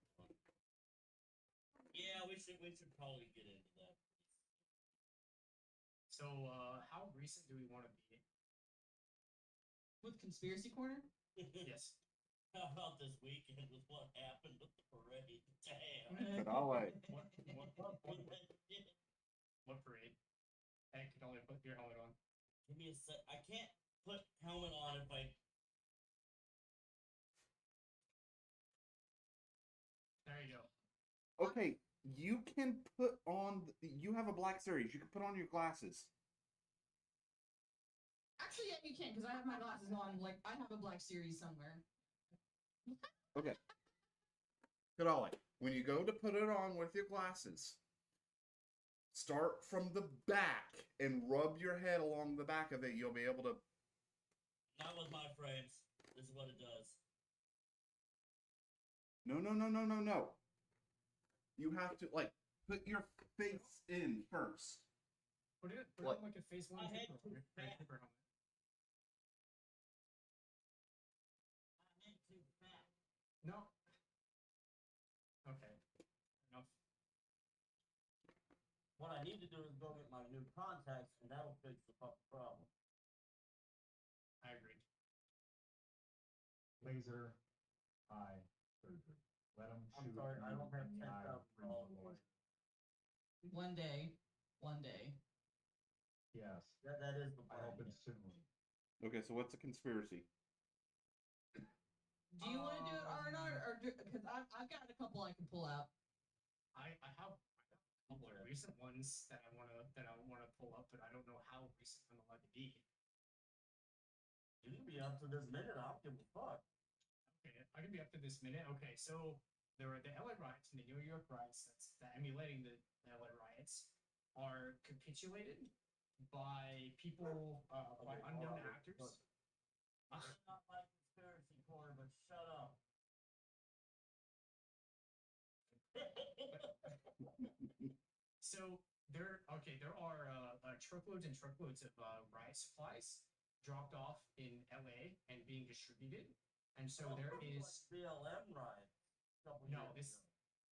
Yeah, we should probably get into that. So, how recent do we want to be? With conspiracy corner. Yes. How about this weekend with what happened with the parade? Damn. Kadale. What parade? Hey, Kadale, put your helmet on. Give me a sec. I can't put helmet on if I. There you go. Okay, you can put on. You have a black series. You can put on your glasses. Actually, yeah, you can because I have my glasses on. Like I have a black series somewhere. Okay. Kadale, when you go to put it on with your glasses, start from the back and rub your head along the back of it. You'll be able to. Not with my frames. This is what it does. No. You have to like put your face in first. Put it What? on like a face one My head trooper too helmet. fat. Trooper helmet. My head too fat. No. Okay. Enough. What I need to do is go get my new contacts, and that'll fix the fucking problem. I agree. Laser eye surgery. Let them I'm shoot sorry, I you don't have in the eye $10,000 with the laser. One day. Yes, That is the I plan. hope it's soon. Okay, so what's a conspiracy? Do you want to do it, Arnott, or because I've got a couple I can pull out. I have a couple of recent ones that I wanna pull up, but I don't know how recent I'm allowed to be. You can be up to this minute. I don't give a fuck. Okay, I can be up to this minute. Okay, so there were the LA riots and the New York riots. That's emulating the LA riots are capitulated by people by Okay, unknown alright, actors. look. It's not my conspiracy corner, but shut up. So there are truckloads and truckloads of riot supplies dropped off in LA and being distributed, and so there is BLM riot. no this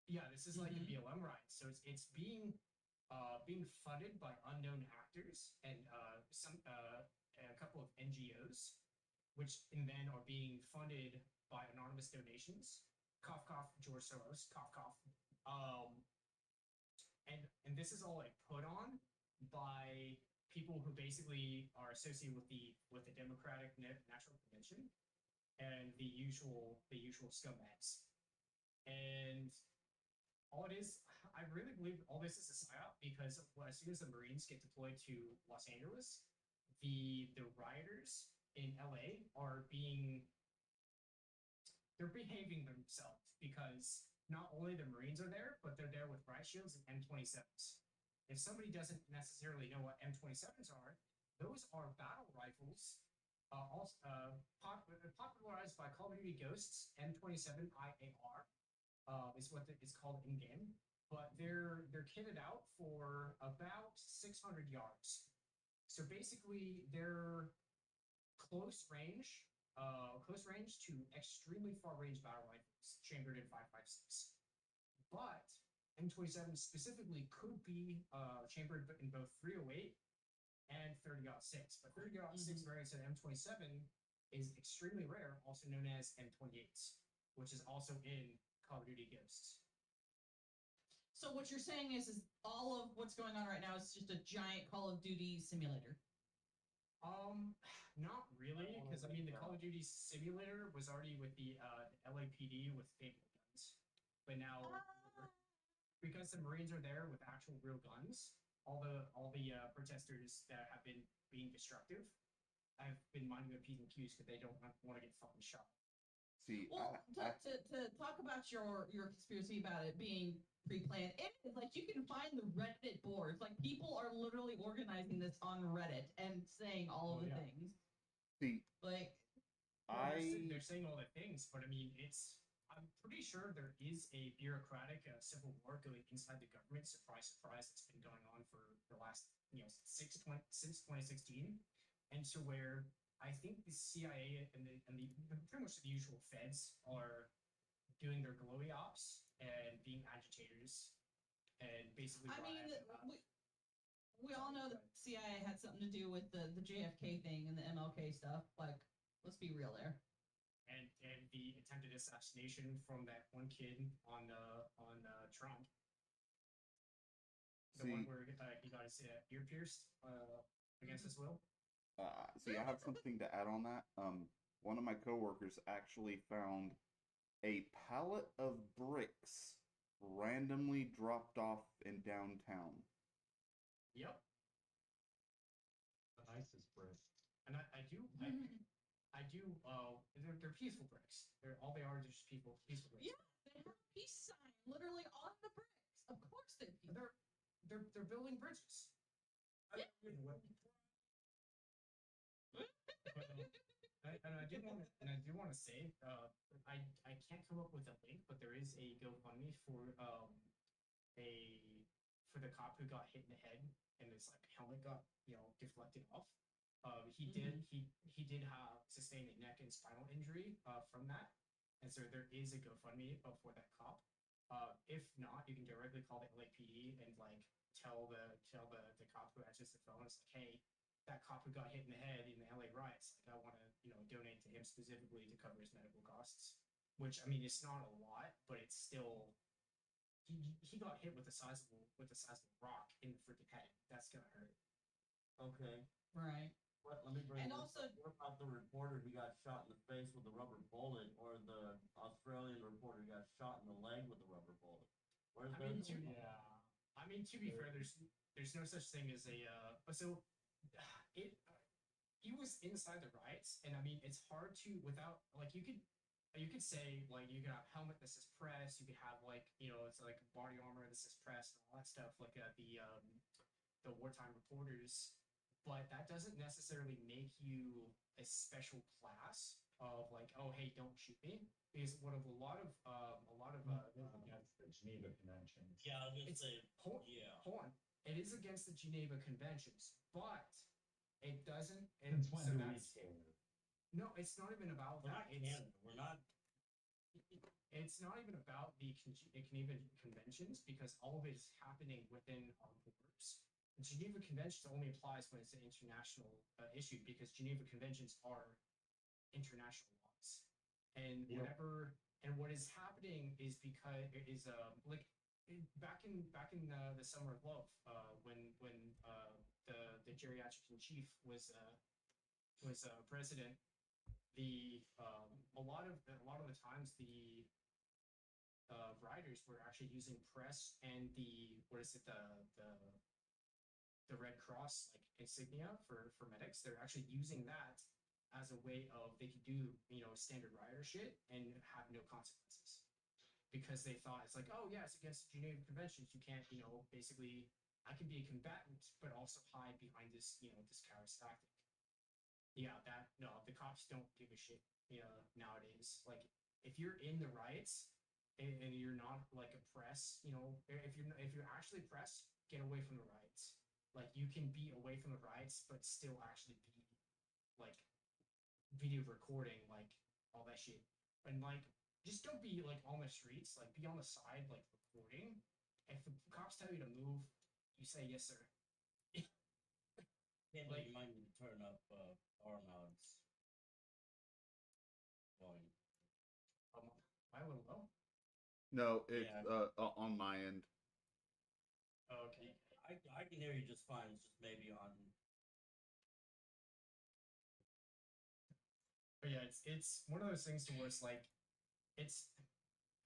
this is like the BLM riot. So it's being funded by unknown actors and a couple of NGOs, which and then are being funded by anonymous donations. Cough cough, George Soros. Cough cough. And this is all like put on by people who basically are associated with the Democratic National Convention and the usual scumbags. And all it is, I really believe all this is a psyop because as soon as the Marines get deployed to Los Angeles, the rioters in LA are they're behaving themselves because not only the Marines are there, but they're there with riot shields and M27s. If somebody doesn't necessarily know what M27s are, those are battle rifles, popularized by Call of Duty Ghosts. M27 IAR is what it's called in game, but they're kitted out for about 600 yards. So basically, they're close range to extremely far range battle rifles chambered in 5.56. But M27 specifically could be chambered in both 308 and 30-06. But 30-06 variants of M27 is extremely rare, also known as M28s, which is also in Call of Duty Ghosts. So what you're saying is all of what's going on right now is just a giant Call of Duty simulator. Not really, because I mean the Call of Duty simulator was already with the LAPD with paintball guns, but now because the Marines are there with actual real guns, all the protesters that have been being destructive have been minding their P's and Q's because they don't want to get fucking shot. See, Well, to talk about your conspiracy about it being pre-planned, it is like you can find the Reddit boards. Like people are literally organizing this on Reddit and saying all of the things. see, Like They're saying all the things, but I mean, I'm pretty sure there is a bureaucratic civil war going inside the government. Surprise, surprise! It's been going on for the last since 2016, and to where I think the CIA and the pretty much the usual feds are doing their glowy ops and being agitators and basically. I mean, we all know that CIA had something to do with the JFK thing and the MLK stuff. Like, let's be real there. And the attempted assassination from that one kid on Trump. The one where he got his ear pierced against his will. see, I have something to add on that. One of my coworkers actually found a pallet of bricks randomly dropped off in downtown. Yep. The nicest brick. And I do. They're peaceful bricks. All they are just peaceful bricks. Yeah, they have a peace sign literally on the bricks. Of course they're peaceful. They're building bridges. Yeah. I do want to say, I can't come up with a link, but there is a GoFundMe for the cop who got hit in the head and his helmet got deflected off. He did have sustain a neck and spinal injury from that, and so there is a GoFundMe for that cop. If not, you can directly call the LAPD and tell the cop who answers the phone. It's like, hey, that cop who got hit in the head in the LA riots, I want to donate to him specifically to cover his medical costs. Which I mean, it's not a lot, but it's still. He got hit with a sizable rock in the freaking head. That's gonna hurt. Okay. Right. Let me bring And this also- up. What about the reporter who got shot in the face with a rubber bullet, or the Australian reporter who got shot in the leg with a rubber bullet? Where's I mean, their- I mean, to be fair, there's no such thing as a he was inside the riots, and I mean, it's hard to without you could say you could have helmet that says press, you could have it's like body armor that says press and all that stuff the wartime reporters, but that doesn't necessarily make you a special class of oh, hey, don't shoot me, because what of a lot of Against the Geneva Conventions. Yeah, I was gonna It's- say. hold on. It is against the Geneva Conventions, but it doesn't. Since when so do we that's- care? No, it's not even about We're that. not Canada. We're not. It's not even about the Geneva Conventions, because all of it is happening within our borders. The Geneva Conventions only applies when it's an international issue, because Geneva Conventions are international laws, and Yep. what is happening is because it is back in the Summer of Love, when the geriatric in chief was president. A lot of the times the riders were actually using press and the Red Cross insignia for medics. They're actually using that as a way of they could do standard rider shit and have no consequences, because they thought it's oh yeah, it's against the Geneva Conventions. You can't basically I can be a combatant but also hide behind this this coward's tactic. Yeah, the cops don't give a shit nowadays. If you're in the riots and you're not a press, if you're actually press, get away from the riots. You can be away from the riots but still actually be video recording all that shit, and just don't be on the streets, be on the side recording. If the cops tell you to move, you say yes sir. Canada, you might need to turn up Arnold's volume. Am I a little low? No, it's Yeah. on my end. Oh, okay. I can hear you just fine. It's just maybe on. But yeah, it's one of those things to where it's it's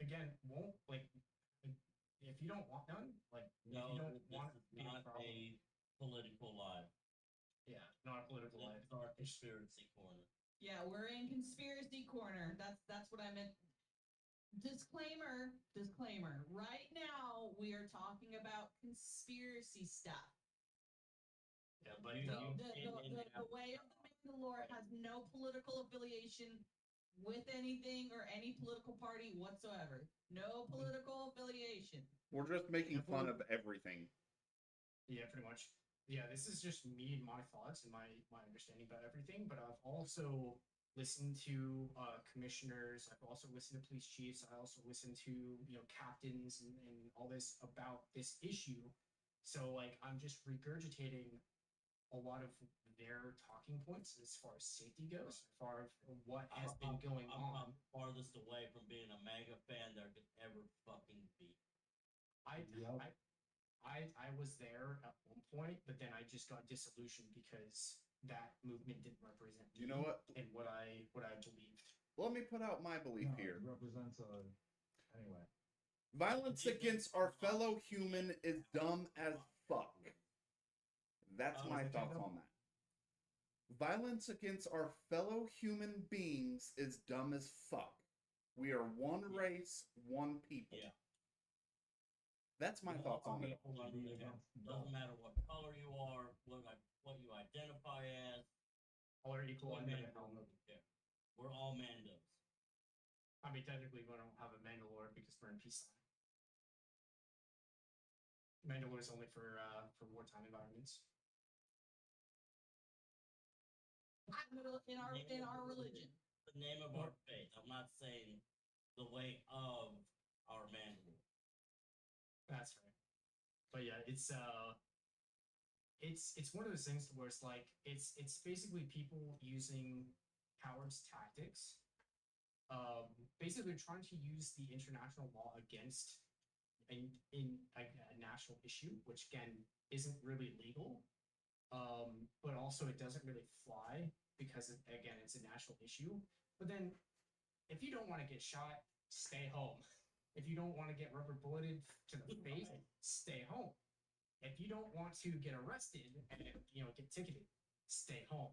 again won't if you don't want none, like if No, you don't this want is to be a not problem, a political live. yeah, not a political This life. is our conspiracy corner. Yeah, we're in conspiracy corner. That's what I meant. Disclaimer, disclaimer. Right now we are talking about conspiracy stuff. Yeah, but You- The way of the Mandalore has no political affiliation with anything or any political party whatsoever. No political affiliation. We're just making fun of everything. yeah, pretty much. Yeah, this is just me and my thoughts and my understanding about everything. But I've also listened to commissioners. I've also listened to police chiefs. I also listened to captains and all this about this issue. So like I'm just regurgitating a lot of their talking points as far as safety goes, as far as what has been going on. I'm farthest away from being a mega fan there could ever fucking be. Yep. I was there at one point, but then I just got disillusioned because that movement didn't represent You know what? and what I believed. Let me put out my belief No, here. it represents a. Anyway. Violence against our fellow human is dumb as fuck. That's my thoughts on that. Violence against our fellow human beings is dumb as fuck. We are one race, one people. Yeah. That's my thoughts on it. Doesn't matter what color you are, what you identify as. All are equal We're under the Mandos. helm. Yeah. We're all Mandos. I mean, technically, we don't have a Mandalore because we're in peace time. Mandalore is only for wartime environments. In our religion. The name of our faith. I'm not saying the way of our Mandalore. That's right. But yeah, it's one of those things where it's like it's basically people using cowards tactics, basically trying to use the international law against in a national issue, which again isn't really legal, but also it doesn't really fly because again it's a national issue. But then, if you don't want to get shot, stay home. If you don't want to get rubber bulleted to the face, stay home. If you don't want to get arrested and get ticketed, stay home.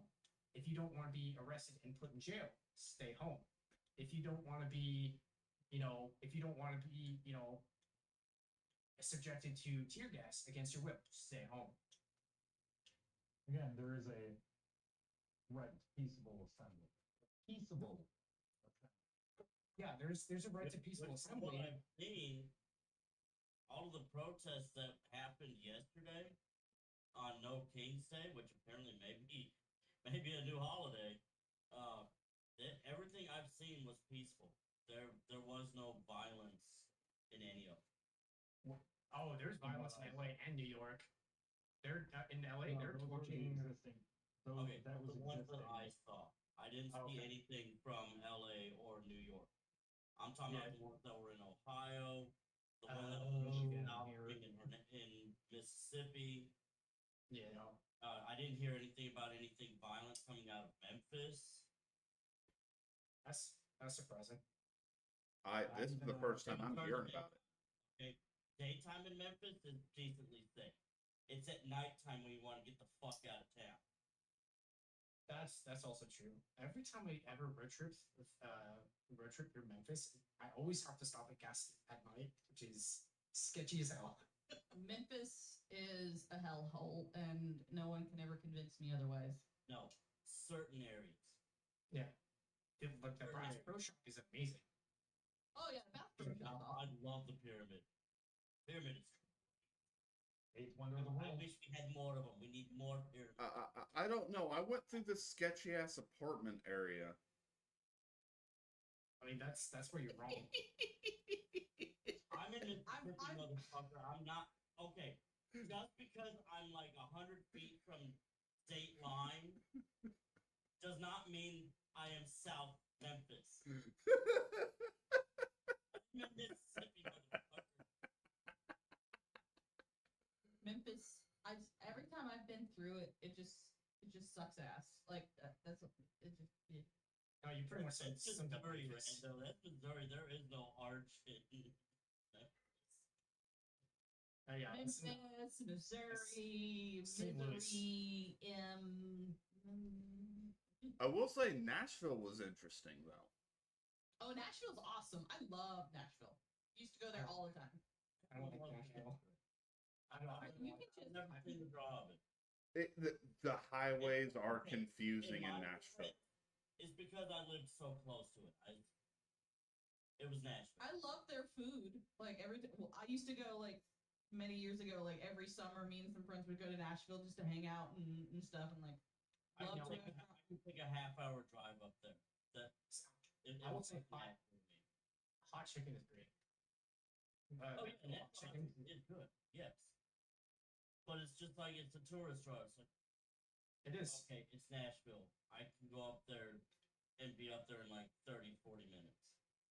If you don't want to be arrested and put in jail, stay home. If you don't want to be, subjected to tear gas against your will, stay home. Again, there is a right to peaceable assembly. Peaceable. Yeah, there's a right to peaceful From what assembly. I've seen, all of the protests that happened yesterday on No King's Day, which apparently may be a new holiday, everything I've seen was peaceful. There was no violence in any of them. Oh, there's violence in LA and New York. They're in LA. No, They're those were the torching. existing. Those, Okay, that was the ones that existing. I saw. I didn't see Okay. anything from LA or New York. I'm talking about the ones that were in Ohio, the one that was Michigan out here. in Mississippi. Yeah. I didn't hear anything about anything violent coming out of Memphis. That's surprising. This is the first time I'm hearing about it. Okay, daytime in Memphis is decently safe. It's at nighttime when you want to get the fuck out of town. That's also true. Every time I ever road trip through Memphis, I always have to stop at gas at night, which is sketchy as hell. Memphis is a hellhole, and no one can ever convince me otherwise. No, certain areas. Yeah. But the Bass Pro Shop is amazing. Oh yeah, the bathroom shop. I love the pyramid. Pyramid is. Eighth wonder of the I world. wish we had more of them. We need more pyramids. I don't know. I went through this sketchy ass apartment area. I mean, that's where you're wrong. I'm in this motherfucker. I'm not okay. Just because I'm like 100 feet from state line does not mean I am South Memphis. I'm in Mississippi, motherfucker. Memphis. Every time I've been through it, it just sucks ass. Like that's it. Just yeah. No, you pretty much said That's something Missouri, like this. Rando. That's Missouri. There is no arch in Memphis. Yeah, it's in Memphis, Missouri, St. Louis. Missouri, I will say Nashville was interesting though. Oh, Nashville's awesome. I love Nashville. Used to go there all the time. I don't like Nashville. I don't. You can I've just never seen the draw of it. The highways are Okay, confusing in my Nashville. defense, it's because I lived so close to it. It was Nashville. I love their food. Like well, I used to go like many years ago. Like every summer, me and some friends would go to Nashville just to hang out and stuff. And like, I love can the take, a, restaurant. I can take a half-hour drive up there. I will was say like hot, that for me. hot chicken is great. Oh yeah, Buffalo that chicken. is good. Yes, but it's just like it's a tourist draw. It's like It is. okay, it's Nashville. I can go up there and be up there in like 30, 40 minutes.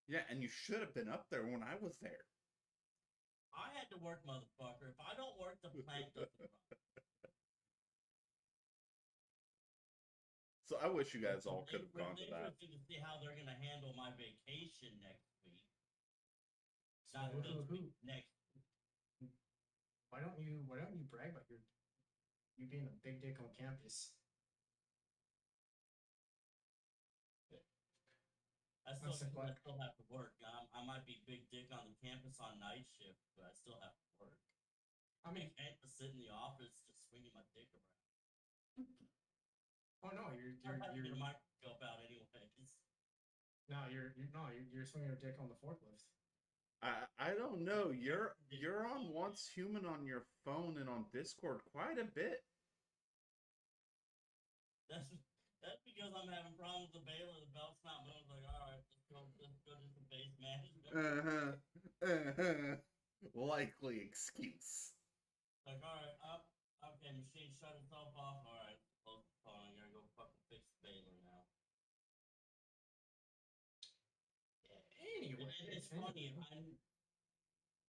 Yeah, and you should have been up there when I was there. I had to work, motherfucker. If I don't work, the plant doesn't run. So I wish you guys all It's could have gone to that. interesting to see how they're gonna handle my vacation next week. So Not this week, next. Why don't you brag about you being a big dick on campus? I still That's like- have to work. I might be big dick on the campus on night shift, but I still have to work. I mean, I can't just sit in the office just swinging my dick around. oh no, I have to get a microscope out anyways. you're swinging your dick on the forklift. I don't know. You're on Once Human on your phone and on Discord quite a bit. That's because I'm having problems with the baler. The belt's not moving. Like, all right, let's go do some base management. Likely excuse. Like, all right, okay, machine shut itself off. All right, close the phone. I gotta go fucking fix the baler now. Anyway, It's funny.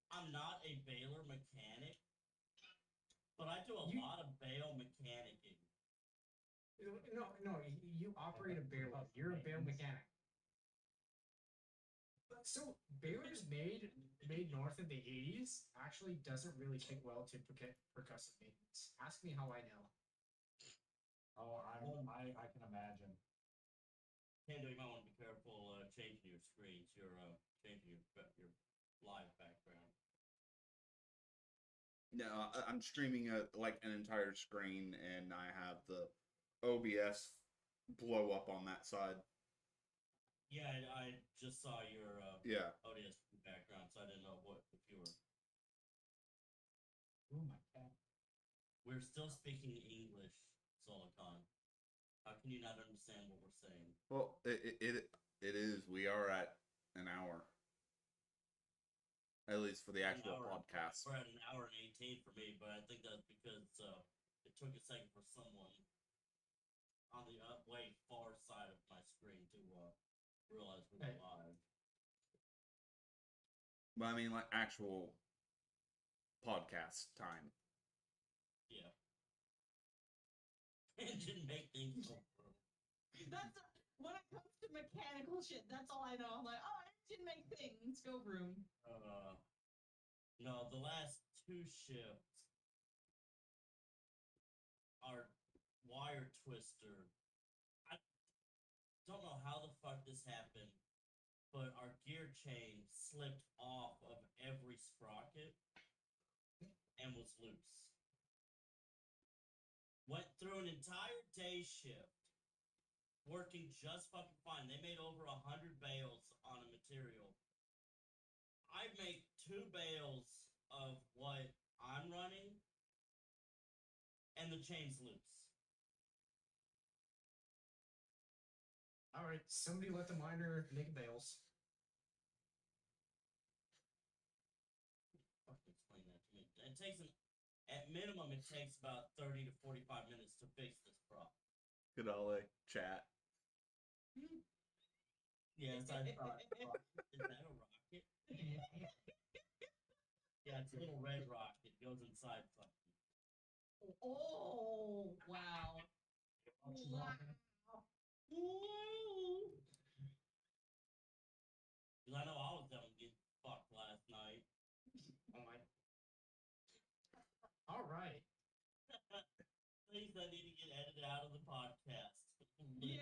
I'm not a baler mechanic, but I do a lot of bale mechanicking. No, you operate a baler. You're a bale mechanic. So balers made north in the 80s actually doesn't really take well to percussive maintenance. Ask me how I know. Oh, I can imagine. Kendo, you might want to be careful changing your screens. You're changing your live background. No, I'm streaming like an entire screen, and I have the OBS blow up on that side. Yeah, I just saw your Yeah. ODS background, so I didn't know if you were. Oh my god. We're still speaking English, Solicon. How can you not understand what we're saying? Well, it is. We are at an hour. At least for the actual podcast. We're at an hour and 18 for me, but I think that's because it took a second for someone on the way far side of my screen to realize we were live. But I mean, like actual podcast time. Yeah. Engine make things go through. That's when it comes to mechanical shit. That's all I know. I'm like, oh, engine make things go vroom. No, the last two shifts, our wire twister. I don't know how the fuck this happened, but our gear chain slipped off of every sprocket and was loose. Went through an entire day shift, working just fucking fine. They made over 100 bales on a material. I make 2 bales of what I'm running, and the chain's loose. All right, somebody let the miner make bales. Fucking explain that to me. It takes at minimum, it takes about 30 to 45 minutes to fix this problem. Good old chat. Yes, I thought. Is that a rocket? Yeah, it's a little red rocket. It goes inside something. Oh, wow. Wow. Because I know I was going to get fucked last night. Oh my! that need to get edited out of the podcast. Yay!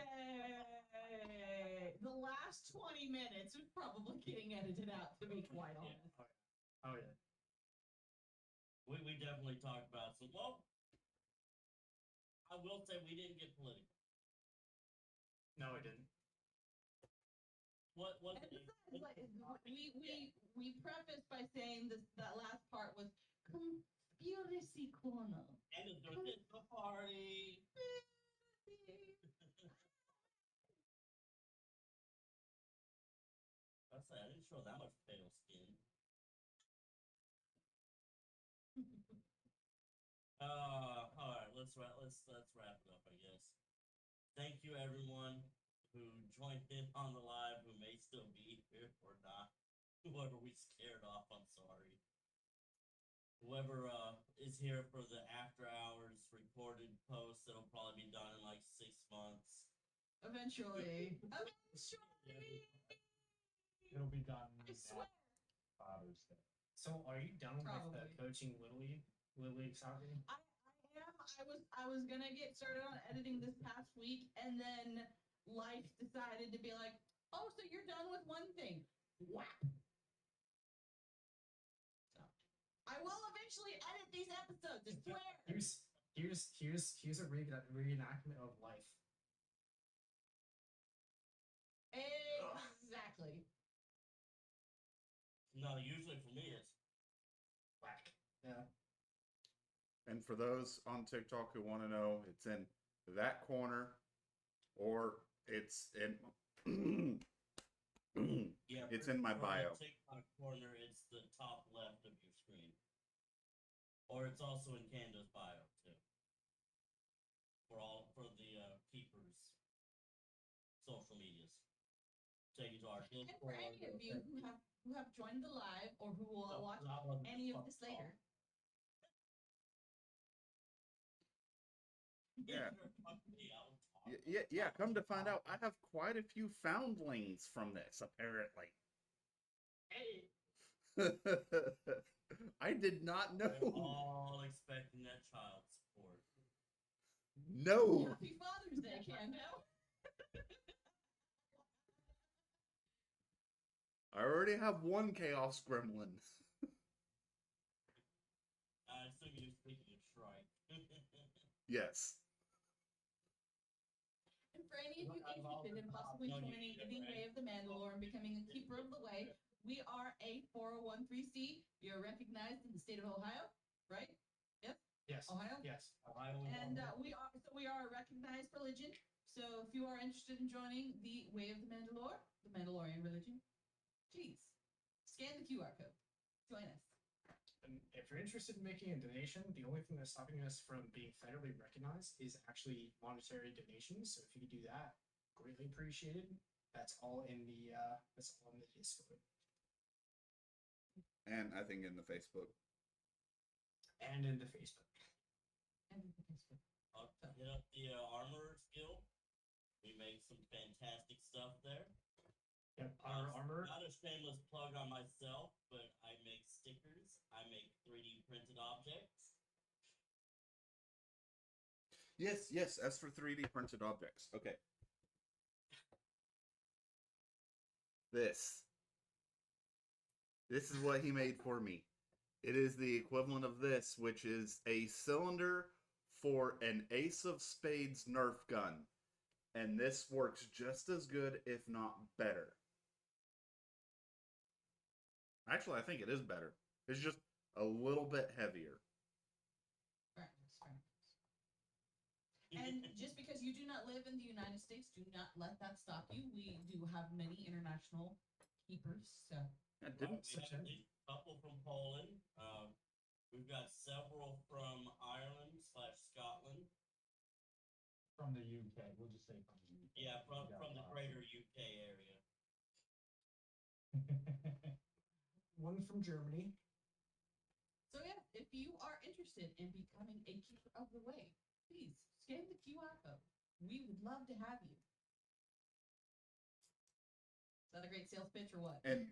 The last 20 minutes is probably getting edited out, to be quite honest. Oh yeah. We definitely talked about some. Well, I will say we didn't get political. No, I didn't. What And besides, like, we prefaced by saying that last part was conspiracy corner. and it's the party. I said I didn't show that much pale skin. All right, let's wrap it up, I guess. Thank you everyone who joined in on the live, who may still be here or not. Whoever we scared off, I'm sorry. Whoever is here for the after hours recorded post, it'll probably be done in like 6 months. Eventually. It'll be done I swear. Father's Day. So, are you done with Probably. coaching Little League soccer? I am. I was gonna get started on editing this past week, and then life decided to be like, oh, so you're done with one thing. Whap. So I will eventually edit these episodes, I swear. Here's a reenactment of life. Exactly. No, usually for me it's Whack. Yeah. And for those on TikTok who want to know, it's in that corner, or it's in yeah. it's in my for bio. The TikTok corner, it's the top left of your screen, or it's also in Canda's bio too. For the keepers social medias. Take you to our And Discord. for any of you who have joined the live or who will watch any of this later. Yeah. Yeah, come to find out, I have quite a few foundlings from this, apparently. Hey, I did not we're know. all expecting that child support. No. Happy Father's Day, Cando. I already have one Chaos Gremlin. I assume you're speaking of Shrike. Yes. And for any of you interested in possibly joining the Way of the Mandalore and becoming a Keeper of the Way, we are a 401(c). We are recognized in the state of Ohio, right? Yes? Yes. Ohio? Yes. And we are a recognized religion. So if you are interested in joining the Way of the Mandalore, the Mandalorian religion, please scan the QR code. Join us. And if you're interested in making a donation, the only thing that's stopping us from being federally recognized is actually monetary donations. So if you could do that, greatly appreciated. That's all in the Discord. And I think in the Facebook. And in the Facebook. And Facebook. I'll hit up the Armorers Guild. We make some fantastic stuff there. Yep. Armor. Not a shameless plug on myself, but I make stickers. I make 3D printed objects. Yes, as for 3D printed objects. Okay. This is what he made for me. It is the equivalent of this, which is a cylinder for an Ace of Spades Nerf gun. And this works just as good, if not better. Actually, I think it is better. It's just a little bit heavier. Very nice. And just because you do not live in the United States, do not let that stop you. We do have many international keepers. So I We didn't. have at least a couple from Poland. We've got several from Ireland/Scotland. From the UK. We'll just say from the UK. Yeah, from the greater UK area. One from Germany. So yeah, if you are interested in becoming a Keeper of the Way, please scan the QR code. We would love to have you. Is that a great sales pitch or what? And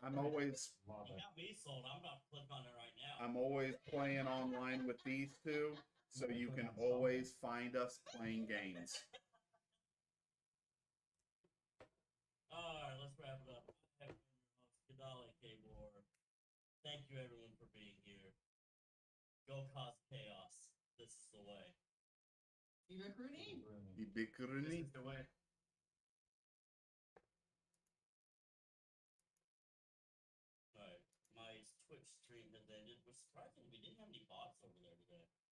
I'm always Love You it. got me sold. I'm about to click on it right now. I'm always playing online with these two. so you can always find us playing games. Alright, let's wrap it up. I have been your host, Kadali K-War. Thank you, everyone, for being here. Go cause chaos. This is the way. Ibakrunin. This Ibikuruni. is the way. Alright, my Twitch stream has ended. Which surprisingly, we didn't have any bots over there today.